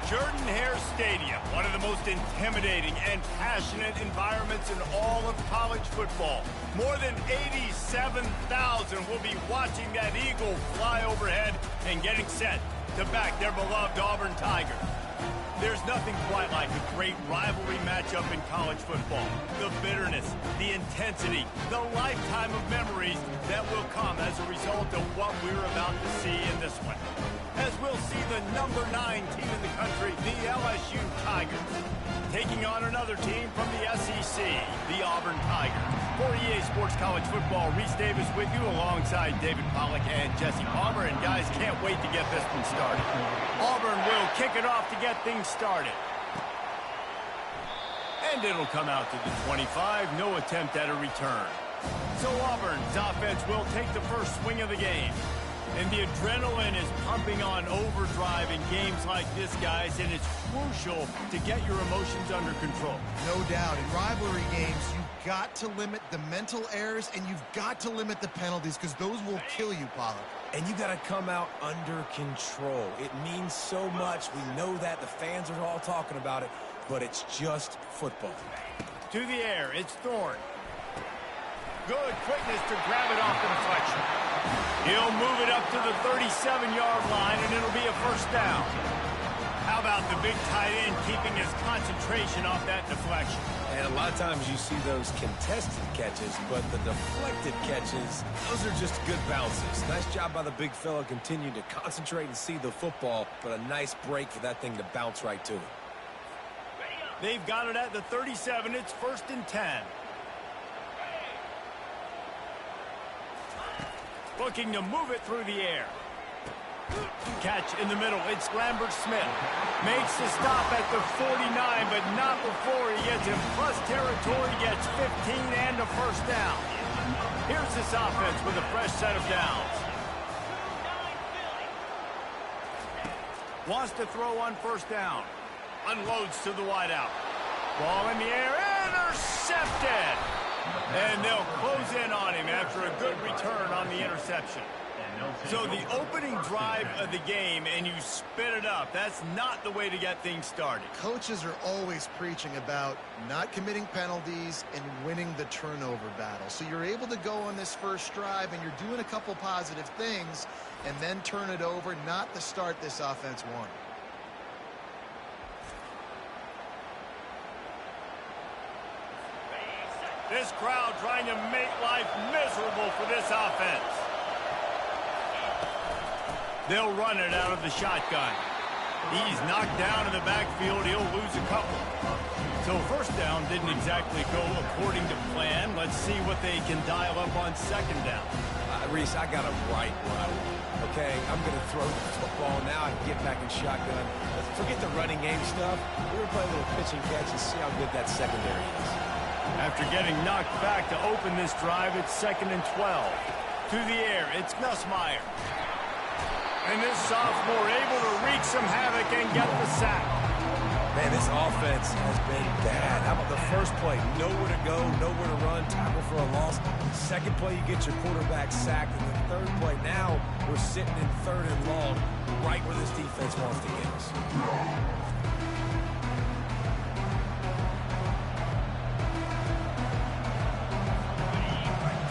Jordan-Hare Stadium, one of the most intimidating and passionate environments in all of college football. More than 87,000 will be watching that eagle fly overhead and getting set to back their beloved Auburn Tigers. There's nothing quite like a great rivalry matchup in college football. The bitterness, the intensity, the lifetime of memories that will come as a result of what we're about to see in this one. As we'll see the number 9 team in the country, the LSU Tigers, taking on another team from the SEC, the Auburn Tigers. For EA Sports College Football, Reese Davis with you alongside David Pollack and Jesse Palmer. And guys, can't wait to get this one started. Auburn will kick it off to get things started. And it'll come out to the 25, no attempt at a return. So Auburn's offense will take the first swing of the game. And the adrenaline is pumping on overdrive in games like this, guys, and it's crucial to get your emotions under control. No doubt. In rivalry games, you've got to limit the mental errors, and you've got to limit the penalties, because those will kill you, Pollack. And you got to come out under control. It means so much. We know that. The fans are all talking about it, but it's just football. To the air, it's Thorne. Good quickness to grab it off the deflection. He'll move it up to the 37-yard line, and it'll be a first down. How about the big tight end keeping his concentration off that deflection? And a lot of times you see those contested catches, but the deflected catches, those are just good bounces. Nice job by the big fella, continue to concentrate and see the football, but a nice break for that thing to bounce right to it. They've got it at the 37. It's 1st and 10. Looking to move it through the air. Catch in the middle. It's Lambert-Smith. Makes the stop at the 49, but not before he gets in plus territory, gets 15 and a first down. Here's this offense with a fresh set of downs. Wants to throw on first down. Unloads to the wideout. Ball in the air. Intercepted. And they'll close in on him after a good return on the interception. So the opening drive of the game, and you spit it up. That's not the way to get things started. Coaches are always preaching about not committing penalties and winning the turnover battle. So you're able to go on this first drive, and you're doing a couple positive things, and then turn it over, not the start this offense wanted. This crowd trying to make life miserable for this offense. They'll run it out of the shotgun. He's knocked down in the backfield. He'll lose a couple. So first down didn't exactly go according to plan. Let's see what they can dial up on second down. Reese, I got him right where I want. Okay, I'm going to throw the football now and get back in shotgun. Forget the running game stuff. We're going to play a little pitch and catch and see how good that secondary is. After getting knocked back to open this drive, it's 2nd and 12. To the air, it's Nussmeier. And this sophomore able to wreak some havoc and get the sack. Man, this offense has been bad. How about the first play? Nowhere to go, nowhere to run, tackle for a loss. Second play, you get your quarterback sacked. And the third play, now we're sitting in 3rd and long, right where this defense wants to get us.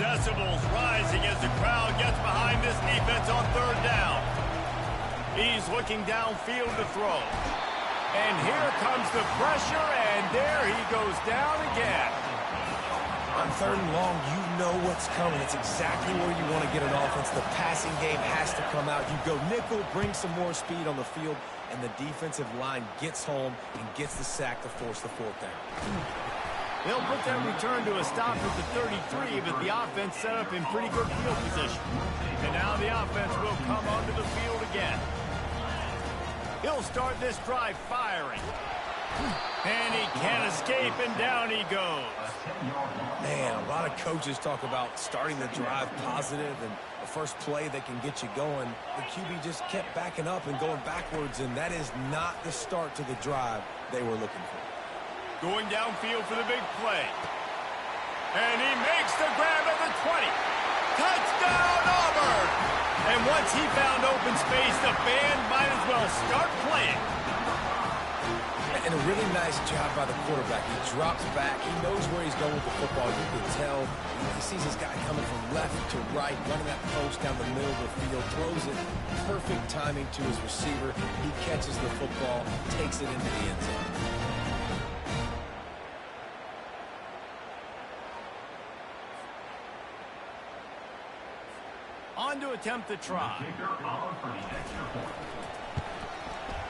Decibels rising as the crowd gets behind this defense on 3rd down. He's looking downfield to throw. And here comes the pressure, and there he goes down again. On 3rd and long, you know what's coming. It's exactly where you want to get an offense. The passing game has to come out. You go nickel, bring some more speed on the field, and the defensive line gets home and gets the sack to force the 4th down. They'll put that return to a stop at the 33, but the offense set up in pretty good field position. And now the offense will come onto the field again. He'll start this drive firing. And he can't escape, and down he goes. Man, a lot of coaches talk about starting the drive positive and the first play that can get you going. The QB just kept backing up and going backwards, and that is not the start to the drive they were looking for. Going downfield for the big play. And he makes the grab at the 20. Touchdown, Auburn! And once he found open space, the band might as well start playing. And a really nice job by the quarterback. He drops back. He knows where he's going with the football. You can tell. He sees this guy coming from left to right, running that post down the middle of the field, throws it. Perfect timing to his receiver. He catches the football, takes it into the end zone. On to attempt the try.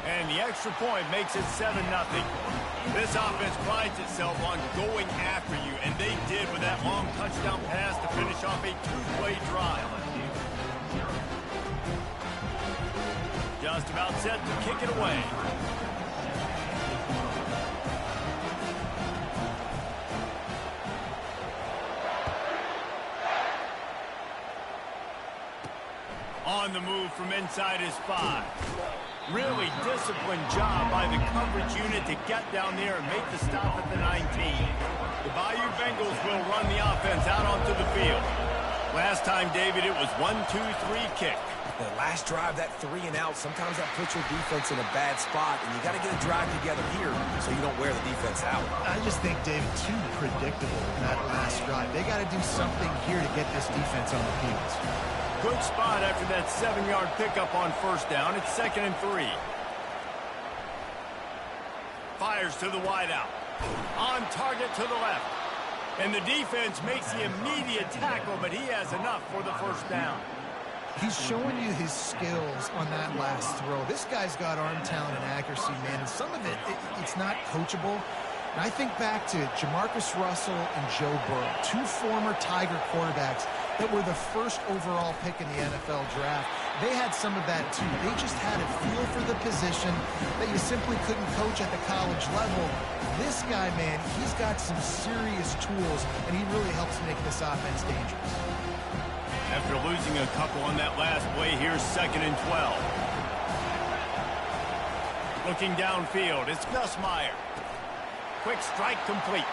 And the extra point makes it 7-0. This offense prides itself on going after you, and they did with that long touchdown pass to finish off a two-play drive. Just about set to kick it away. On the move from inside his 5. Really disciplined job by the coverage unit to get down there and make the stop at the 19. The Bayou Bengals will run the offense out onto the field. Last time, David, it was 1-2-3 kick. The last drive, that 3 and out, sometimes that puts your defense in a bad spot, and you got to get a drive together here so you don't wear the defense out. I just think, David, too predictable in that last drive. They got to do something here to get this defense on the field. Good spot after that 7-yard pickup on first down. It's 2nd and 3. Fires to the wideout. On target to the left. And the defense makes the immediate tackle, but he has enough for the first down. He's showing you his skills on that last throw. This guy's got arm talent and accuracy, man. And some of it's not coachable. And I think back to Jamarcus Russell and Joe Burrow, 2 former Tiger quarterbacks that were the first overall pick in the NFL draft. They had some of that too. They just had a feel for the position that you simply couldn't coach at the college level. This guy, man, he's got some serious tools, and he really helps make this offense dangerous. After losing a couple on that last play, here's 2nd and 12. Looking downfield, it's Gus Meyer. Quick strike complete.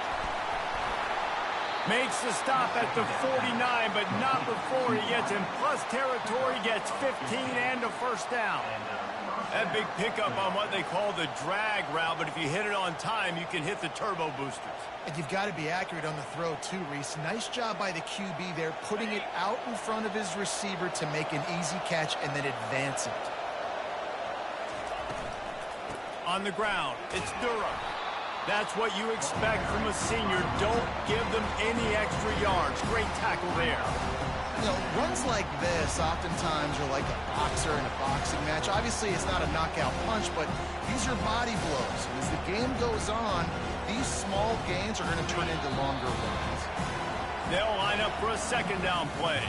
Makes the stop at the 49, but not before he gets in plus territory, gets 15 and a first down. That big pickup on what they call the drag route, but if you hit it on time, you can hit the turbo boosters. And you've got to be accurate on the throw too, Reese. Nice job by the QB there, putting it out in front of his receiver to make an easy catch and then advance it. On the ground, it's Durham. That's what you expect from a senior. Don't give them any extra yards. Great tackle there. You know, runs like this oftentimes are like a boxer in a boxing match. Obviously, it's not a knockout punch, but these are body blows. And as the game goes on, these small gains are going to turn into longer runs. They'll line up for a 2nd down play.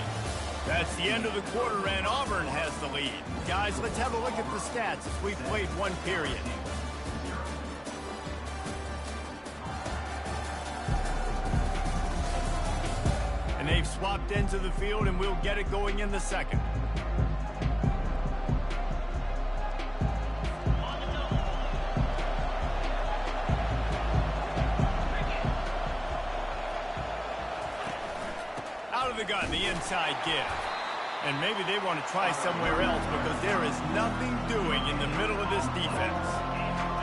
That's the end of the quarter, and Auburn has the lead. Guys, let's have a look at the stats as we've played 1 period. And they've swapped into the field, and we'll get it going in the 2nd. Out of the gun, the inside give. And maybe they want to try somewhere else because there is nothing doing in the middle of this defense.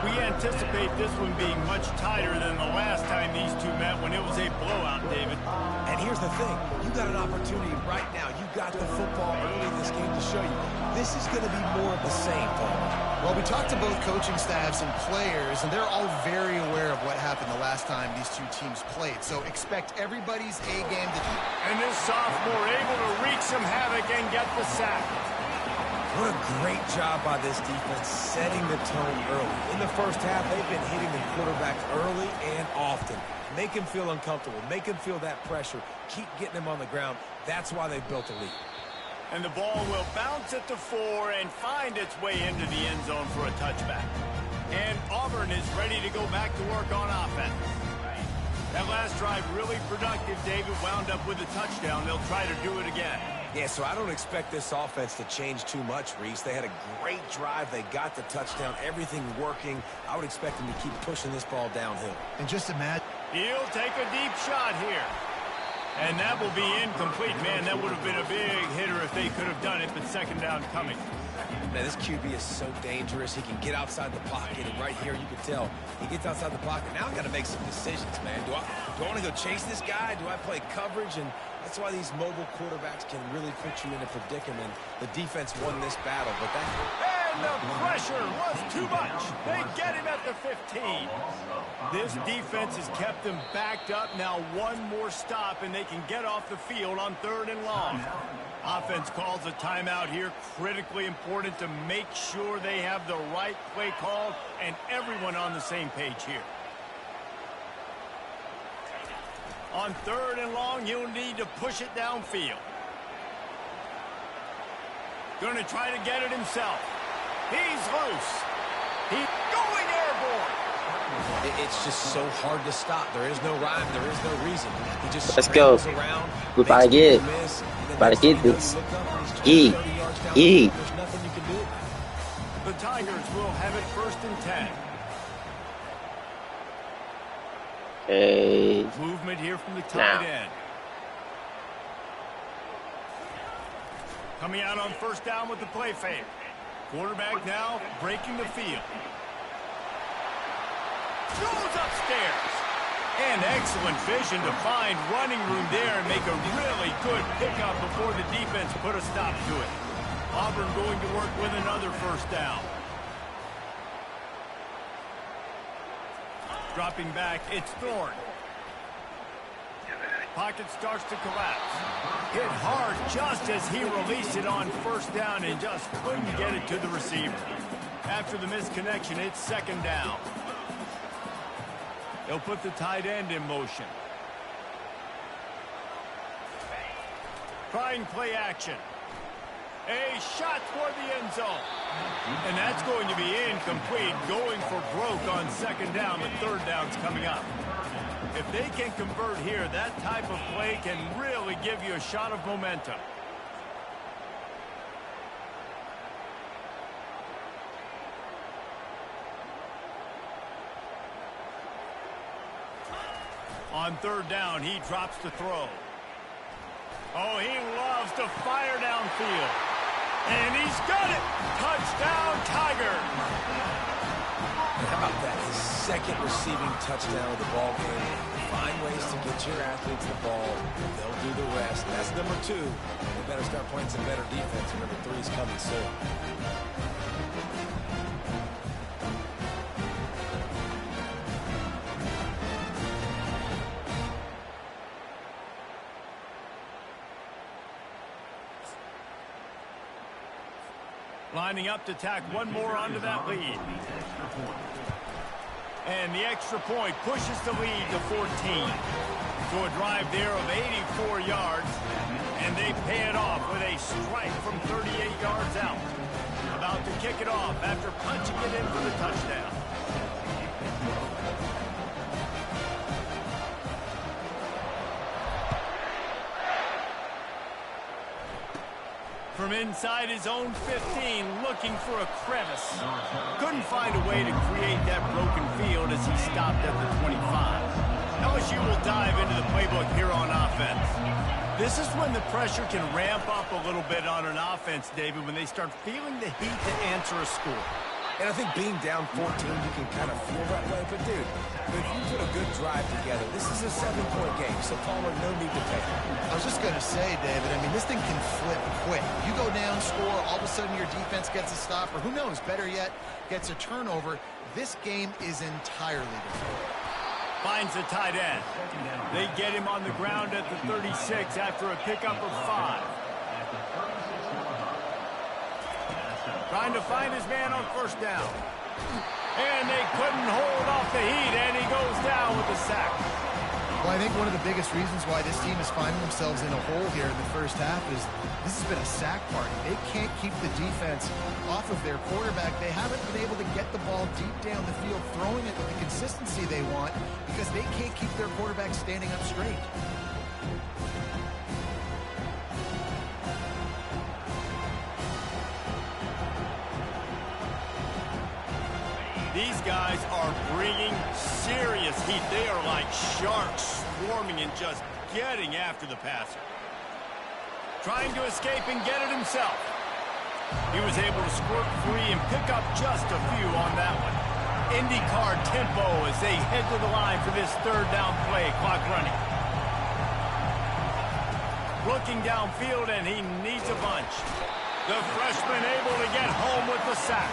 We anticipate this one being much tighter than the last time these two met when it was a blowout, David. And here's the thing. You got an opportunity right now. You got the football early in this game to show you. This is going to be more of the same, Paul. Well, we talked to both coaching staffs and players, and they're all very aware of what happened the last time these two teams played. So expect everybody's A-game to... And this sophomore able to wreak some havoc and get the sack. What a great job by this defense setting the tone early. In the first half, they've been hitting the quarterback early and often. Make him feel uncomfortable. Make him feel that pressure. Keep getting him on the ground. That's why they've built a lead. And the ball will bounce at the 4 and find its way into the end zone for a touchback. And Auburn is ready to go back to work on offense. That last drive really productive. David wound up with a touchdown. They'll try to do it again. Yeah, so I don't expect this offense to change too much, Reese. They had a great drive. They got the touchdown. Everything working. I would expect them to keep pushing this ball downhill. And just imagine... He'll take a deep shot here. And that will be incomplete. Man, that would have been a big hitter if they could have done it, but second down coming. Man, this QB is so dangerous. He can get outside the pocket, and right here you can tell he gets outside the pocket. Now I got to make some decisions, man. Do I want to go chase this guy? Do I play coverage? And that's why these mobile quarterbacks can really put you in a predicament. The defense won this battle, but that... And the pressure was too much. They get him at the 15. This defense has kept them backed up. Now one more stop, and they can get off the field on 3rd and long. Offense calls a timeout here. Critically important to make sure they have the right play called and everyone on the same page here. On 3rd and long, he'll need to push it downfield. Going to try to get it himself. He's loose. He's going airborne. It's just so hard to stop. There is no rhyme. There is no reason. He just Let's go. around. We about to get it. About to get this. There's nothing you can do. The Tigers will have it 1st and 10. Hey. Movement here from the tight end. Coming out on 1st down with the play fake. Quarterback now breaking the field. Goes upstairs. And excellent vision to find running room there and make a really good pickup before the defense put a stop to it. Auburn going to work with another 1st down. Dropping back, it's Thorne. Pocket starts to collapse. Hit hard just as he released it on 1st down and just couldn't get it to the receiver. After the misconnection, it's 2nd down. They'll put the tight end in motion. Trying play action. A shot toward the end zone. And that's going to be incomplete. Going for broke on 2nd down, but 3rd down's coming up. If they can convert here, that type of play can really give you a shot of momentum. On 3rd down, he drops the throw. Oh, he loves to fire downfield. And he's got it. Touchdown, Tigers. How about that? His 2nd receiving touchdown of the ball game. Find ways to get your athletes the ball. They'll do the rest. That's number 2. They better start playing some better defense. Number 3 is coming soon. Lining up to tack one more onto that lead. And the extra point pushes the lead to 14. So a drive there of 84 yards. And they pay it off with a strike from 38 yards out. About to kick it off after punching it in for the touchdown. From inside his own 15, looking for a crevice. Couldn't find a way to create that broken field as he stopped at the 25. LSU will dive into the playbook here on offense. This is when the pressure can ramp up a little bit on an offense, David, when they start feeling the heat to answer a score. And I think being down 14, you can kind of feel that way. But, dude, if you put a good drive together, this is a 7-point game. So, Palmer, no need to take it. I was just going to say, David, I mean, this thing can flip quick. You go down, score, all of a sudden your defense gets a stop, or who knows, better yet, gets a turnover. This game is entirely different. Finds the tight end. They get him on the ground at the 36 after a pickup of 5. Trying to find his man on 1st down. And they couldn't hold off the heat, and he goes down with a sack. Well, I think one of the biggest reasons why this team is finding themselves in a hole here in the 1st half is this has been a sack party. They can't keep the defense off of their quarterback. They haven't been able to get the ball deep down the field, throwing it with the consistency they want because they can't keep their quarterback standing up straight. These guys are bringing serious heat. They are like sharks swarming and just getting after the passer. Trying to escape and get it himself. He was able to squirt free and pick up just a few on that one. IndyCar tempo as they head to the line for this third down play. Clock running. Looking downfield, and he needs a bunch. The freshman able to get home with the sack.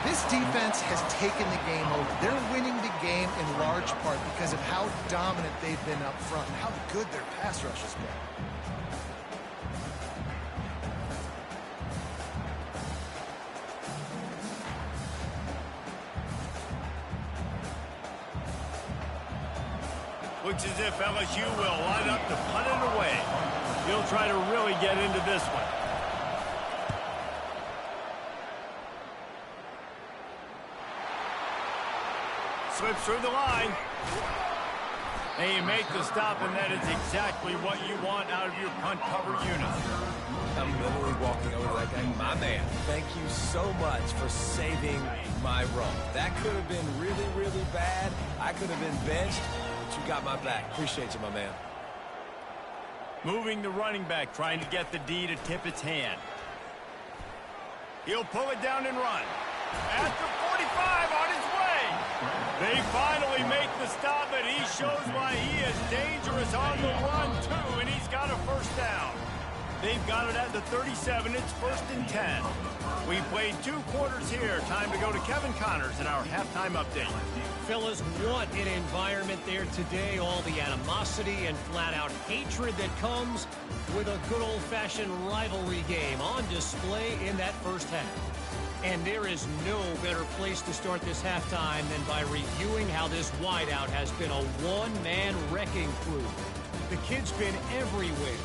This defense has taken the game over. They're winning the game in large part because of how dominant they've been up front and how good their pass rush has been. Looks as if LSU will line up to punt it away. He'll try to really get into this one. Slips through the line. And you make the stop, and that is exactly what you want out of your punt cover unit. I'm literally walking over to that guy. My man, thank you so much for saving my run. That could have been really, really bad. I could have been benched. You got my back. Appreciate you, my man. Moving the running back, trying to get the D to tip its hand. He'll pull it down and run. At the 45 on his way. They finally make the stop, and he shows why he is dangerous on the run, too, and he's got a first down. They've got it at the 37. It's 1st and 10. We played 2 quarters here. Time to go to Kevin Connors in our halftime update. Fellas, what an environment there today. All the animosity and flat-out hatred that comes with a good old-fashioned rivalry game on display in that first half. And there is no better place to start this halftime than by reviewing how this wideout has been a one-man wrecking crew. The kid's been everywhere.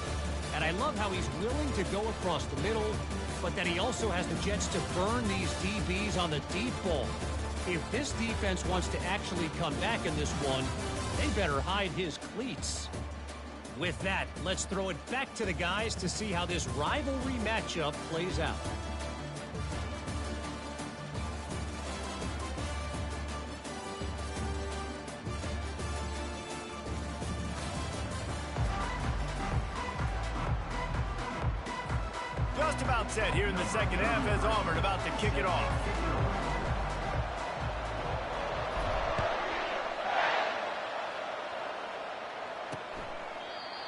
And I love how he's willing to go across the middle, but that he also has the jets to burn these DBs on the deep ball. If this defense wants to actually come back in this one, they better hide his cleats. With that, let's throw it back to the guys to see how this rivalry matchup plays out. Just about set here in the second half as Auburn about to kick it off.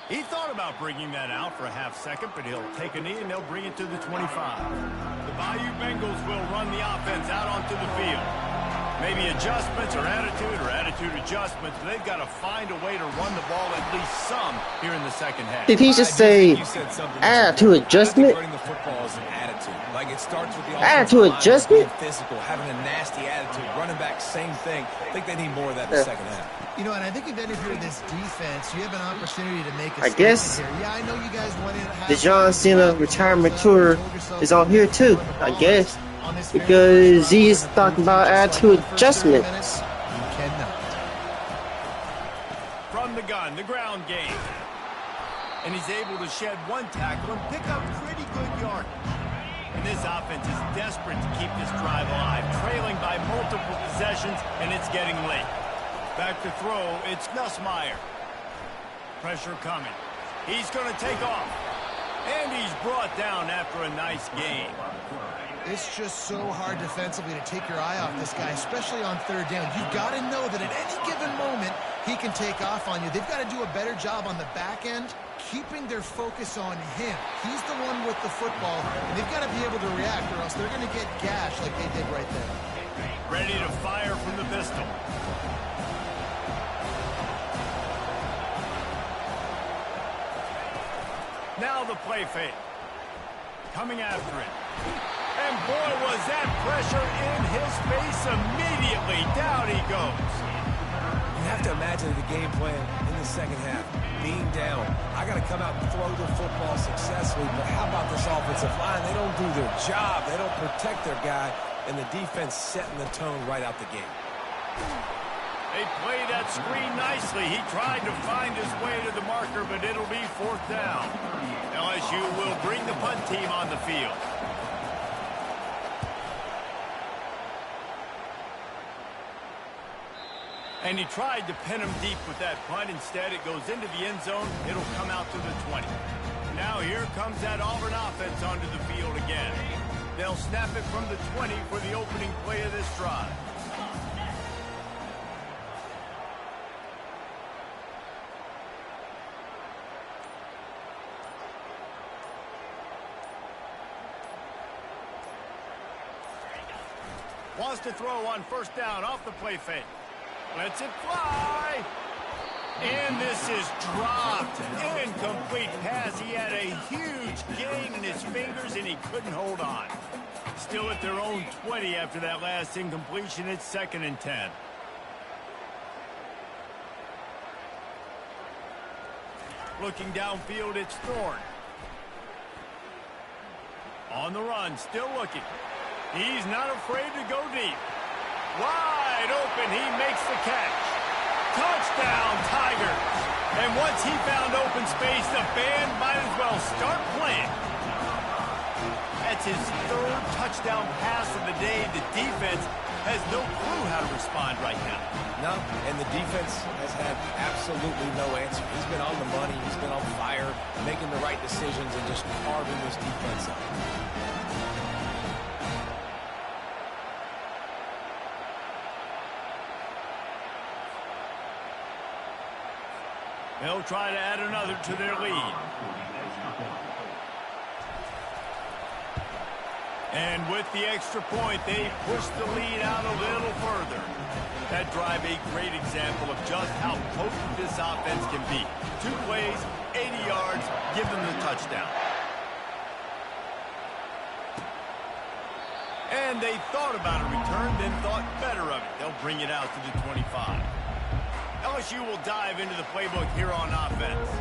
He thought about bringing that out for a half second, but he'll take a knee and they'll bring it to the 25. The Bayou Bengals will run the offense out onto the field. Maybe adjustments or attitude adjustments, but they've got to find a way to run the ball at least some here in the second half. Did he just say attitude adjustment? The football is an attitude. Like it starts with the attitude adjustment? Physical, having a nasty attitude. Running back, same thing. I think they need more of that in the second half. You know, and I think if you're this defense, you have an opportunity to make a I guess here. Yeah, I know you guys wanted the John Cena retirement tour is on here too, I guess. Because he's talking about attitude adjustments. You cannot. From the gun, the ground game. And he's able to shed one tackle and pick up pretty good yardage. And this offense is desperate to keep this drive alive, trailing by multiple possessions, and it's getting late. Back to throw, it's Nussmeier. Pressure coming. He's going to take off. And he's brought down after a nice gain. It's just so hard defensively to take your eye off this guy, especially on third down. You've got to know that at any given moment, he can take off on you. They've got to do a better job on the back end, keeping their focus on him. He's the one with the football, and they've got to be able to react, or else they're going to get gashed like they did right there. Ready to fire from the pistol. Now the play fake. Coming after it. And boy, was that pressure in his face immediately. Down he goes. You have to imagine the game plan in the second half. Being down, I got to come out and throw the football successfully, but how about this offensive line? They don't do their job. They don't protect their guy, and the defense setting the tone right out the gate. They play that screen nicely. He tried to find his way to the marker, but it'll be 4th down. LSU will bring the punt team on the field. And he tried to pin him deep with that punt. Instead, it goes into the end zone. It'll come out to the 20. Now here comes that Auburn offense onto the field again. They'll snap it from the 20 for the opening play of this drive. Wants to throw on first down off the play fake. Lets it fly. And this is dropped. Incomplete pass. He had a huge gain in his fingers, and he couldn't hold on. Still at their own 20 after that last incompletion. It's 2nd and 10. Looking downfield, it's Thorne. On the run, still looking. He's not afraid to go deep. Wide open, he makes the catch. Touchdown, Tigers. And once he found open space, the band might as well start playing. That's his 3rd touchdown pass of the day. The defense has no clue how to respond right now. No, and the defense has had absolutely no answer. He's been on the money, he's been on fire, making the right decisions and just carving this defense up. They'll try to add another to their lead. And with the extra point, they push the lead out a little further. That drive, a great example of just how potent this offense can be. 2 plays, 80 yards, give them the touchdown. And they thought about a return, then thought better of it. They'll bring it out to the 25. LSU will dive into the playbook here on offense.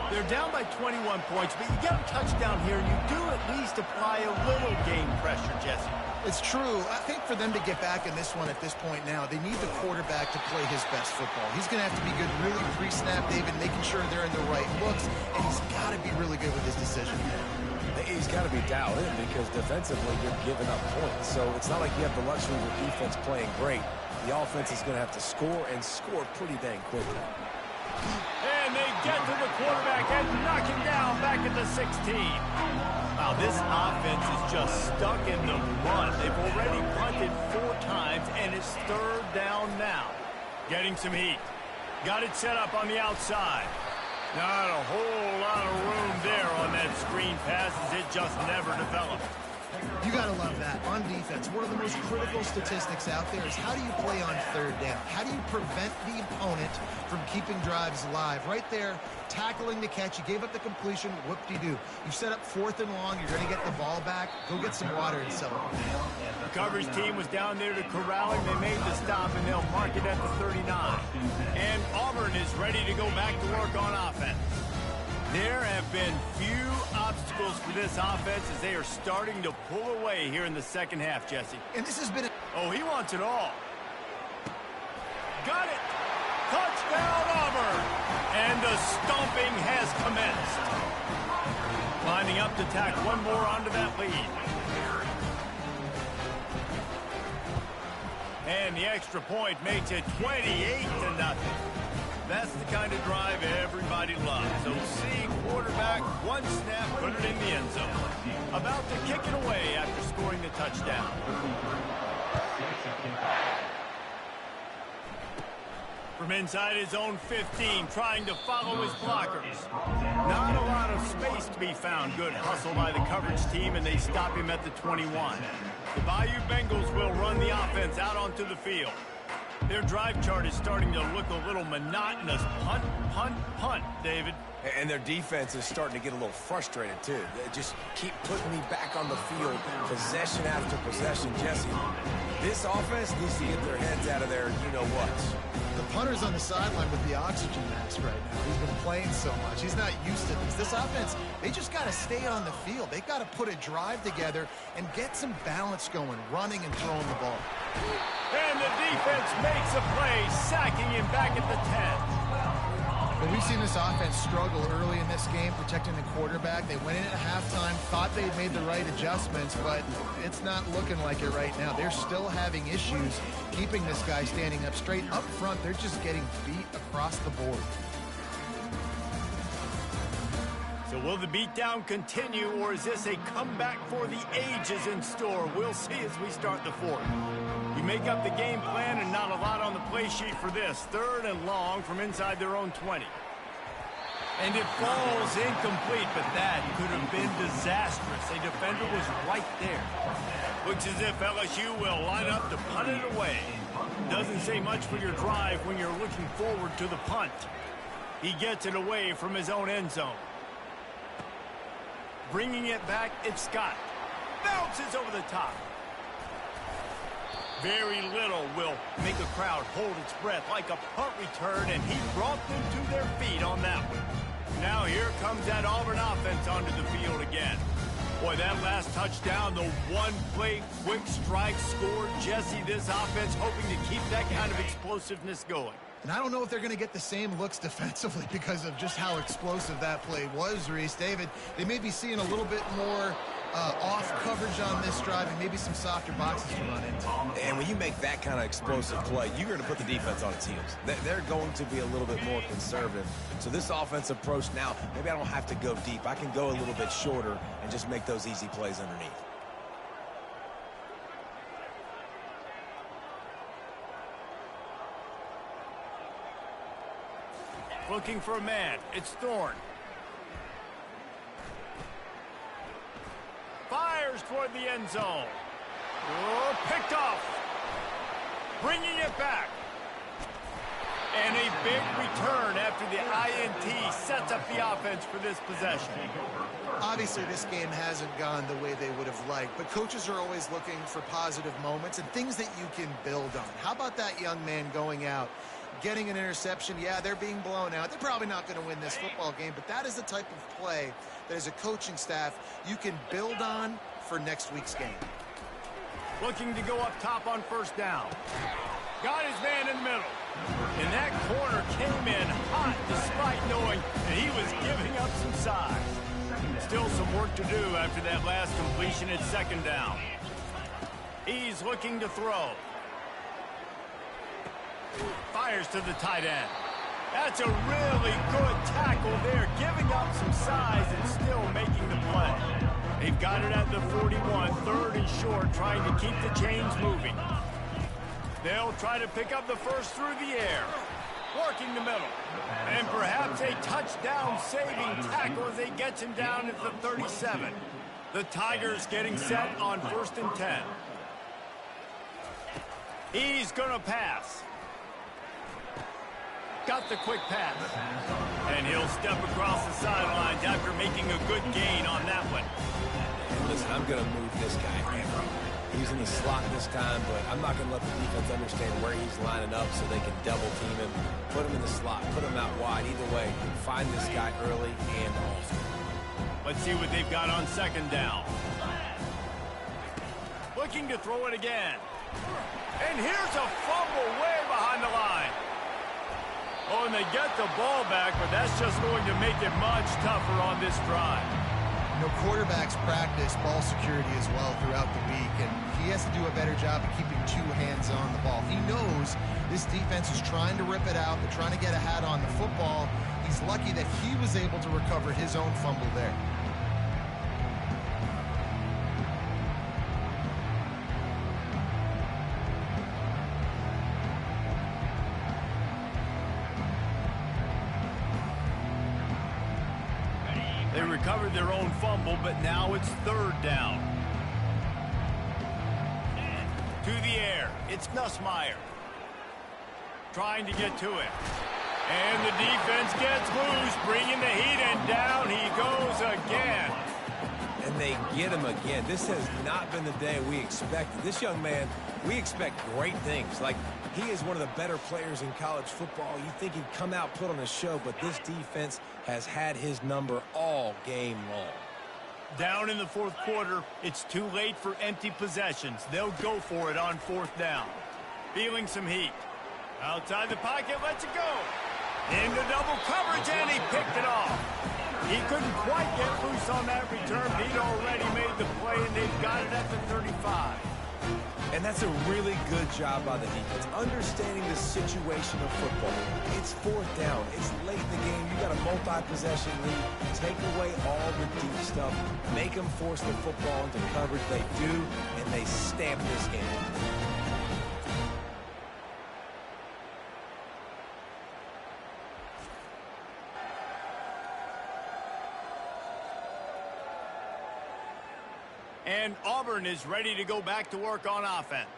They're down by 21 points, but you get a touchdown here, and you do at least apply a little game pressure, Jesse. It's true. I think for them to get back in this one at this point now, they need the quarterback to play his best football. He's going to have to be good really pre-snap, David, making sure they're in the right looks, and he's got to be really good with his decision. He's got to be dialed in because defensively you're giving up points. So it's not like you have the luxury of the defense playing great. The offense is going to have to score and score pretty dang quickly. And they get to the quarterback and knock him down back at the 16. Wow, this offense is just stuck in the mud. They've already punted 4 times, and it's 3rd down now. Getting some heat. Got it set up on the outside. Not a whole lot of room there on that screen pass as it just never developed. You got to love that. On defense, one of the most critical statistics out there is how do you play on 3rd down? How do you prevent the opponent from keeping drives alive? Right there, tackling the catch. You gave up the completion. Whoop-de-doo. You set up 4th and long. You're going to get the ball back. Go get some water and celebrate. The coverage team was down there to corral him. They made the stop, and they'll mark it at the 39. And Auburn is ready to go back to work on offense. There have been few obstacles for this offense as they are starting to pull away here in the 2nd half, Jesse. And this has been Oh, he wants it all. Got it! Touchdown, Auburn! And the stomping has commenced. Lining up to tack one more onto that lead. And the extra point makes it 28-0. That's the kind of drive everybody loves. So see quarterback, 1 snap, put it in the end zone. About to kick it away after scoring the touchdown. From inside his own 15, trying to follow his blockers. Not a lot of space to be found. Good hustle by the coverage team, and they stop him at the 21. The Bayou Bengals will run the offense out onto the field. Their drive chart is starting to look a little monotonous. Punt, punt, punt, David. And their defense is starting to get a little frustrated, too. They just keep putting me back on the field, possession after possession. Jesse, this offense needs to get their heads out of their you-know-whats. The punter's on the sideline with the oxygen mask right now. He's been playing so much. He's not used to this. This offense, they just got to stay on the field. They got to put a drive together and get some balance going, running and throwing the ball. And the defense makes a play, sacking him back at the 10. Well, we've seen this offense struggle early in this game protecting the quarterback. They went in at halftime, thought they'd made the right adjustments, but it's not looking like it right now. They're still having issues keeping this guy standing up straight. Up front, they're just getting beat across the board. So will the beatdown continue, or is this a comeback for the ages in store? We'll see as we start the fourth. You make up the game plan and not a lot on the play sheet for this. 3rd and long from inside their own 20. And it falls incomplete, but that could have been disastrous. A defender was right there. Looks as if LSU will line up to punt it away. Doesn't say much for your drive when you're looking forward to the punt. He gets it away from his own end zone. Bringing it back, it's Scott. Bounces over the top. Very little will make a crowd hold its breath like a punt return, and he brought them to their feet on that one. Now here comes that Auburn offense onto the field again. Boy, that last touchdown, the one-play quick strike scored. Jesse, this offense hoping to keep that kind of explosiveness going. And I don't know if they're going to get the same looks defensively because of just how explosive that play was, Reese. David, they may be seeing a little bit more off coverage on this drive and maybe some softer boxes to run into. And when you make that kind of explosive play, you're going to put the defense on its heels. They're going to be a little bit more conservative. So this offensive approach now, maybe I don't have to go deep. I can go a little bit shorter and just make those easy plays underneath. Looking for a man. It's Thorne. Fires toward the end zone. Oh, picked off. Bringing it back. And a big return after the INT sets up the offense for this possession. Obviously, this game hasn't gone the way they would have liked, but coaches are always looking for positive moments and things that you can build on. How about that young man going out, getting an interception? Yeah, they're being blown out. They're probably not going to win this football game, but that is the type of play that as a coaching staff you can build on for next week's game. Looking to go up top on 1st down. Got his man in the middle. And that corner came in hot despite knowing that he was giving up some size. Still some work to do after that last completion at 2nd down. He's looking to throw. Fires to the tight end. That's a really good tackle there, giving up some size and still making the play. They've got it at the 41, 3rd and short, trying to keep the chains moving. They'll try to pick up the first through the air. Working the middle. And perhaps a touchdown-saving tackle as they get him down at the 37. The Tigers getting set on 1st and 10. He's going to pass. Got the quick pass. And he'll step across the sidelines after making a good gain on that one. Listen, I'm going to move this guy. He's in the slot this time, but I'm not going to let the defense understand where he's lining up so they can double team him. Put him in the slot. Put him out wide. Either way, find this guy early and often. Let's see what they've got on 2nd down. Looking to throw it again. And here's a fumble way behind the line. Oh, and they get the ball back, but that's just going to make it much tougher on this drive. You know, quarterbacks practice ball security as well throughout the week, and he has to do a better job of keeping 2 hands on the ball. He knows this defense is trying to rip it out. They're trying to get a hat on the football. He's lucky that he was able to recover his own fumble there. They recovered their own fumble, but now it's 3rd down. To the air, it's Nussmeier. Trying to get to it. And the defense gets loose, bringing the heat, and down he goes again. And they get him again. This has not been the day we expected. This young man, we expect great things. Like, he is one of the better players in college football. You think he'd come out, put on a show, but this defense has had his number all game long. Down in the 4th quarter, it's too late for empty possessions. They'll go for it on 4th down. Feeling some heat. Outside the pocket, lets it go. Into double coverage, and he picked it off. He couldn't quite get loose on that return. He'd already made the play, and they've got it at the 35. And that's a really good job by the defense, understanding the situation of football. It's fourth down. It's late in the game. You got a multi-possession lead. Take away all the deep stuff. Make them force the football into coverage. They do, and they stamp this game. And Auburn is ready to go back to work on offense.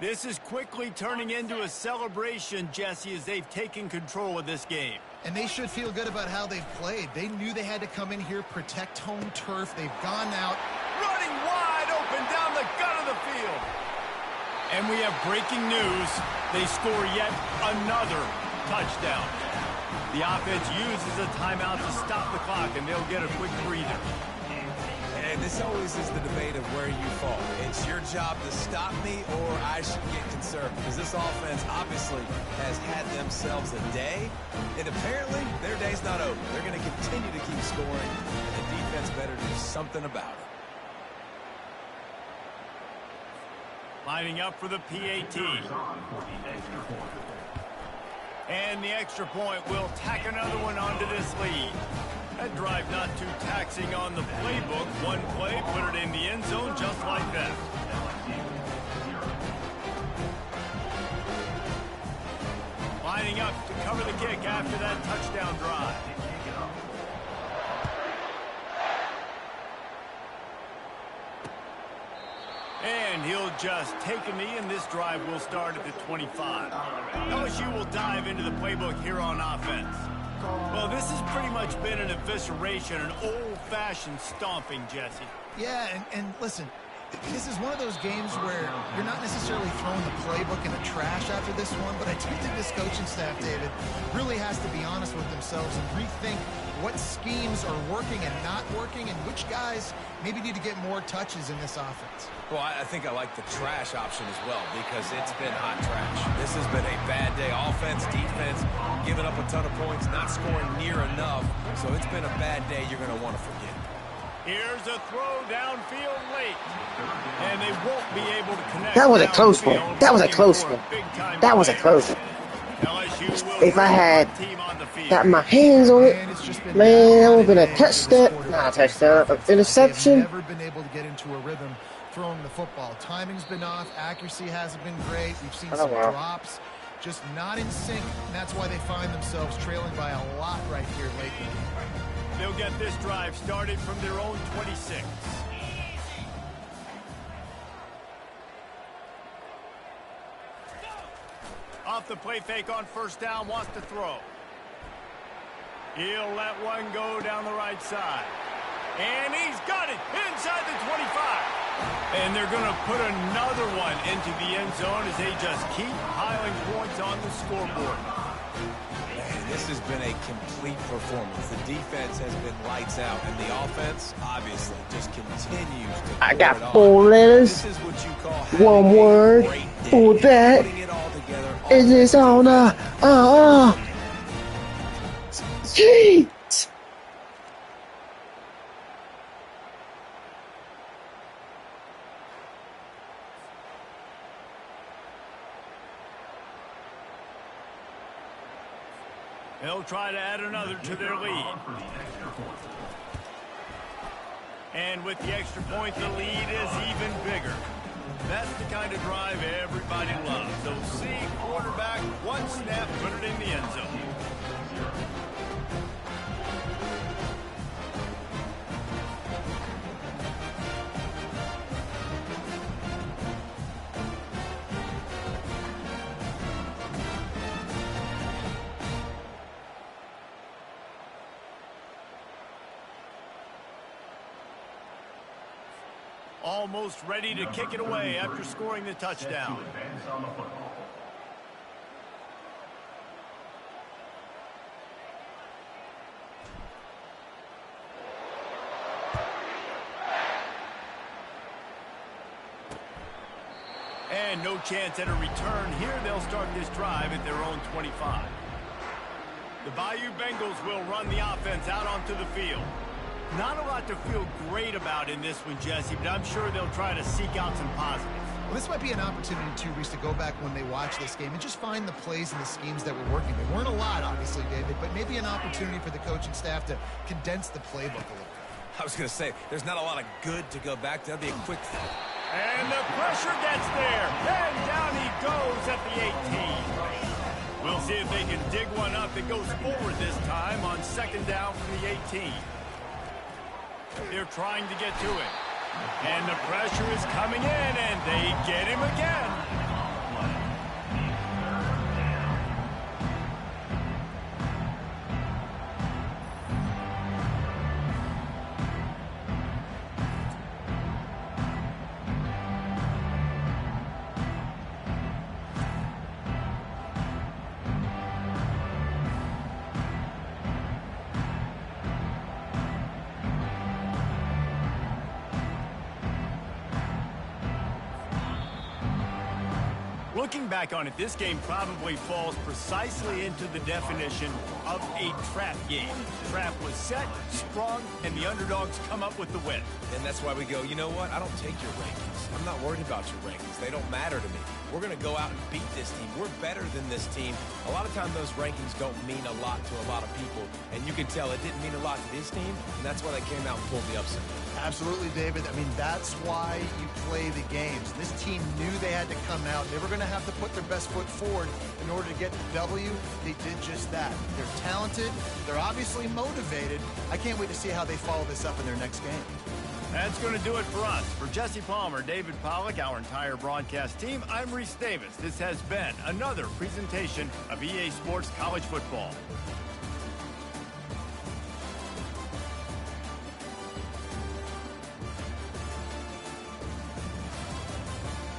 This is quickly turning into a celebration, Jesse, as they've taken control of this game. And they should feel good about how they've played. They knew they had to come in here, protect home turf. They've gone out. Running wide open down the gut of the field. And we have breaking news. They score yet another touchdown. The offense uses a timeout to stop the clock, and they'll get a quick breather. And this always is the debate of where you fall. It's your job to stop me, or I should get concerned, because this offense obviously has had themselves a day, and apparently their day's not over. They're going to continue to keep scoring, and the defense better do something about it. Lining up for the PAT. And the extra point will tack another one onto this lead. That drive not too taxing on the playbook. One play, put it in the end zone just like that. Lining up to cover the kick after that touchdown drive. And he'll just take a knee, and this drive will start at the 25. LSU will dive into the playbook here on offense. Well, this has pretty much been an evisceration, an old-fashioned stomping, Jesse. Yeah, and listen, this is one of those games where you're not necessarily throwing the playbook in the trash after this one, but I do think this coaching staff, David, really has to be honest with themselves and rethink what schemes are working and not working, and which guys maybe need to get more touches in this offense. Well, I think I like the trash option as well, because it's been hot trash. This has been a bad day. Offense, defense, giving up a ton of points, not scoring near enough. So it's been a bad day you're going to want to forget. Here's a throw downfield late. And they won't be able to connect. That was a close one. That was a close one. That was a close one. If I had got my hands on it, man, that would have been a touchdown. Not a touchdown, an interception. Never been able to get into a rhythm throwing the football. Timing's been off. Accuracy hasn't been great. We've seen some drops, just not in sync. And that's why they find themselves trailing by a lot right here late in the game. They'll get this drive started from their own 26. Off the play fake on first down, wants to throw. He'll let one go down the right side. And he's got it inside the 25. And they're going to put another one into the end zone as they just keep piling points on the scoreboard. Man, this has been a complete performance. The defense has been lights out, and the offense, obviously, just continues to. I got 4 letters. This is what you call 1 word for that. It is on Yeet. They'll try to add another to their lead. And with the extra point, the lead is even bigger. That's the kind of drive everybody loves. So see quarterback, one snap, put it in the end zone. Almost ready to kick it away after scoring the touchdown. And no chance at a return here. They'll start this drive at their own 25. The Bayou Bengals will run the offense out onto the field. Not a lot to feel great about in this one, Jesse, but I'm sure they'll try to seek out some positives. Well, this might be an opportunity, too, Reese, to go back when they watch this game and just find the plays and the schemes that were working. There weren't a lot, obviously, David, but maybe an opportunity for the coaching staff to condense the playbook a little bit. I was going to say, there's not a lot of good to go back to. That'd be a quick... And the pressure gets there. And down he goes at the 18. We'll see if they can dig one up that goes forward this time on second down from the 18. They're trying to get to it. And the pressure is coming in, and they get him again. Looking back on it, this game probably falls precisely into the definition of a trap game. Trap was set, sprung, and the underdogs come up with the win. And that's why we go, you know what? I don't take your rankings. I'm not worried about your rankings. They don't matter to me. We're going to go out and beat this team. We're better than this team. A lot of times those rankings don't mean a lot to a lot of people, and you can tell it didn't mean a lot to this team, and that's why they came out and pulled the upset. Absolutely, David. I mean, that's why you play the games. This team knew they had to come out. They were going to have to put their best foot forward in order to get the W. They did just that. They're talented. They're obviously motivated. I can't wait to see how they follow this up in their next game. That's going to do it for us. For Jesse Palmer, David Pollack, our entire broadcast team, I'm Reese Davis. This has been another presentation of EA Sports College Football.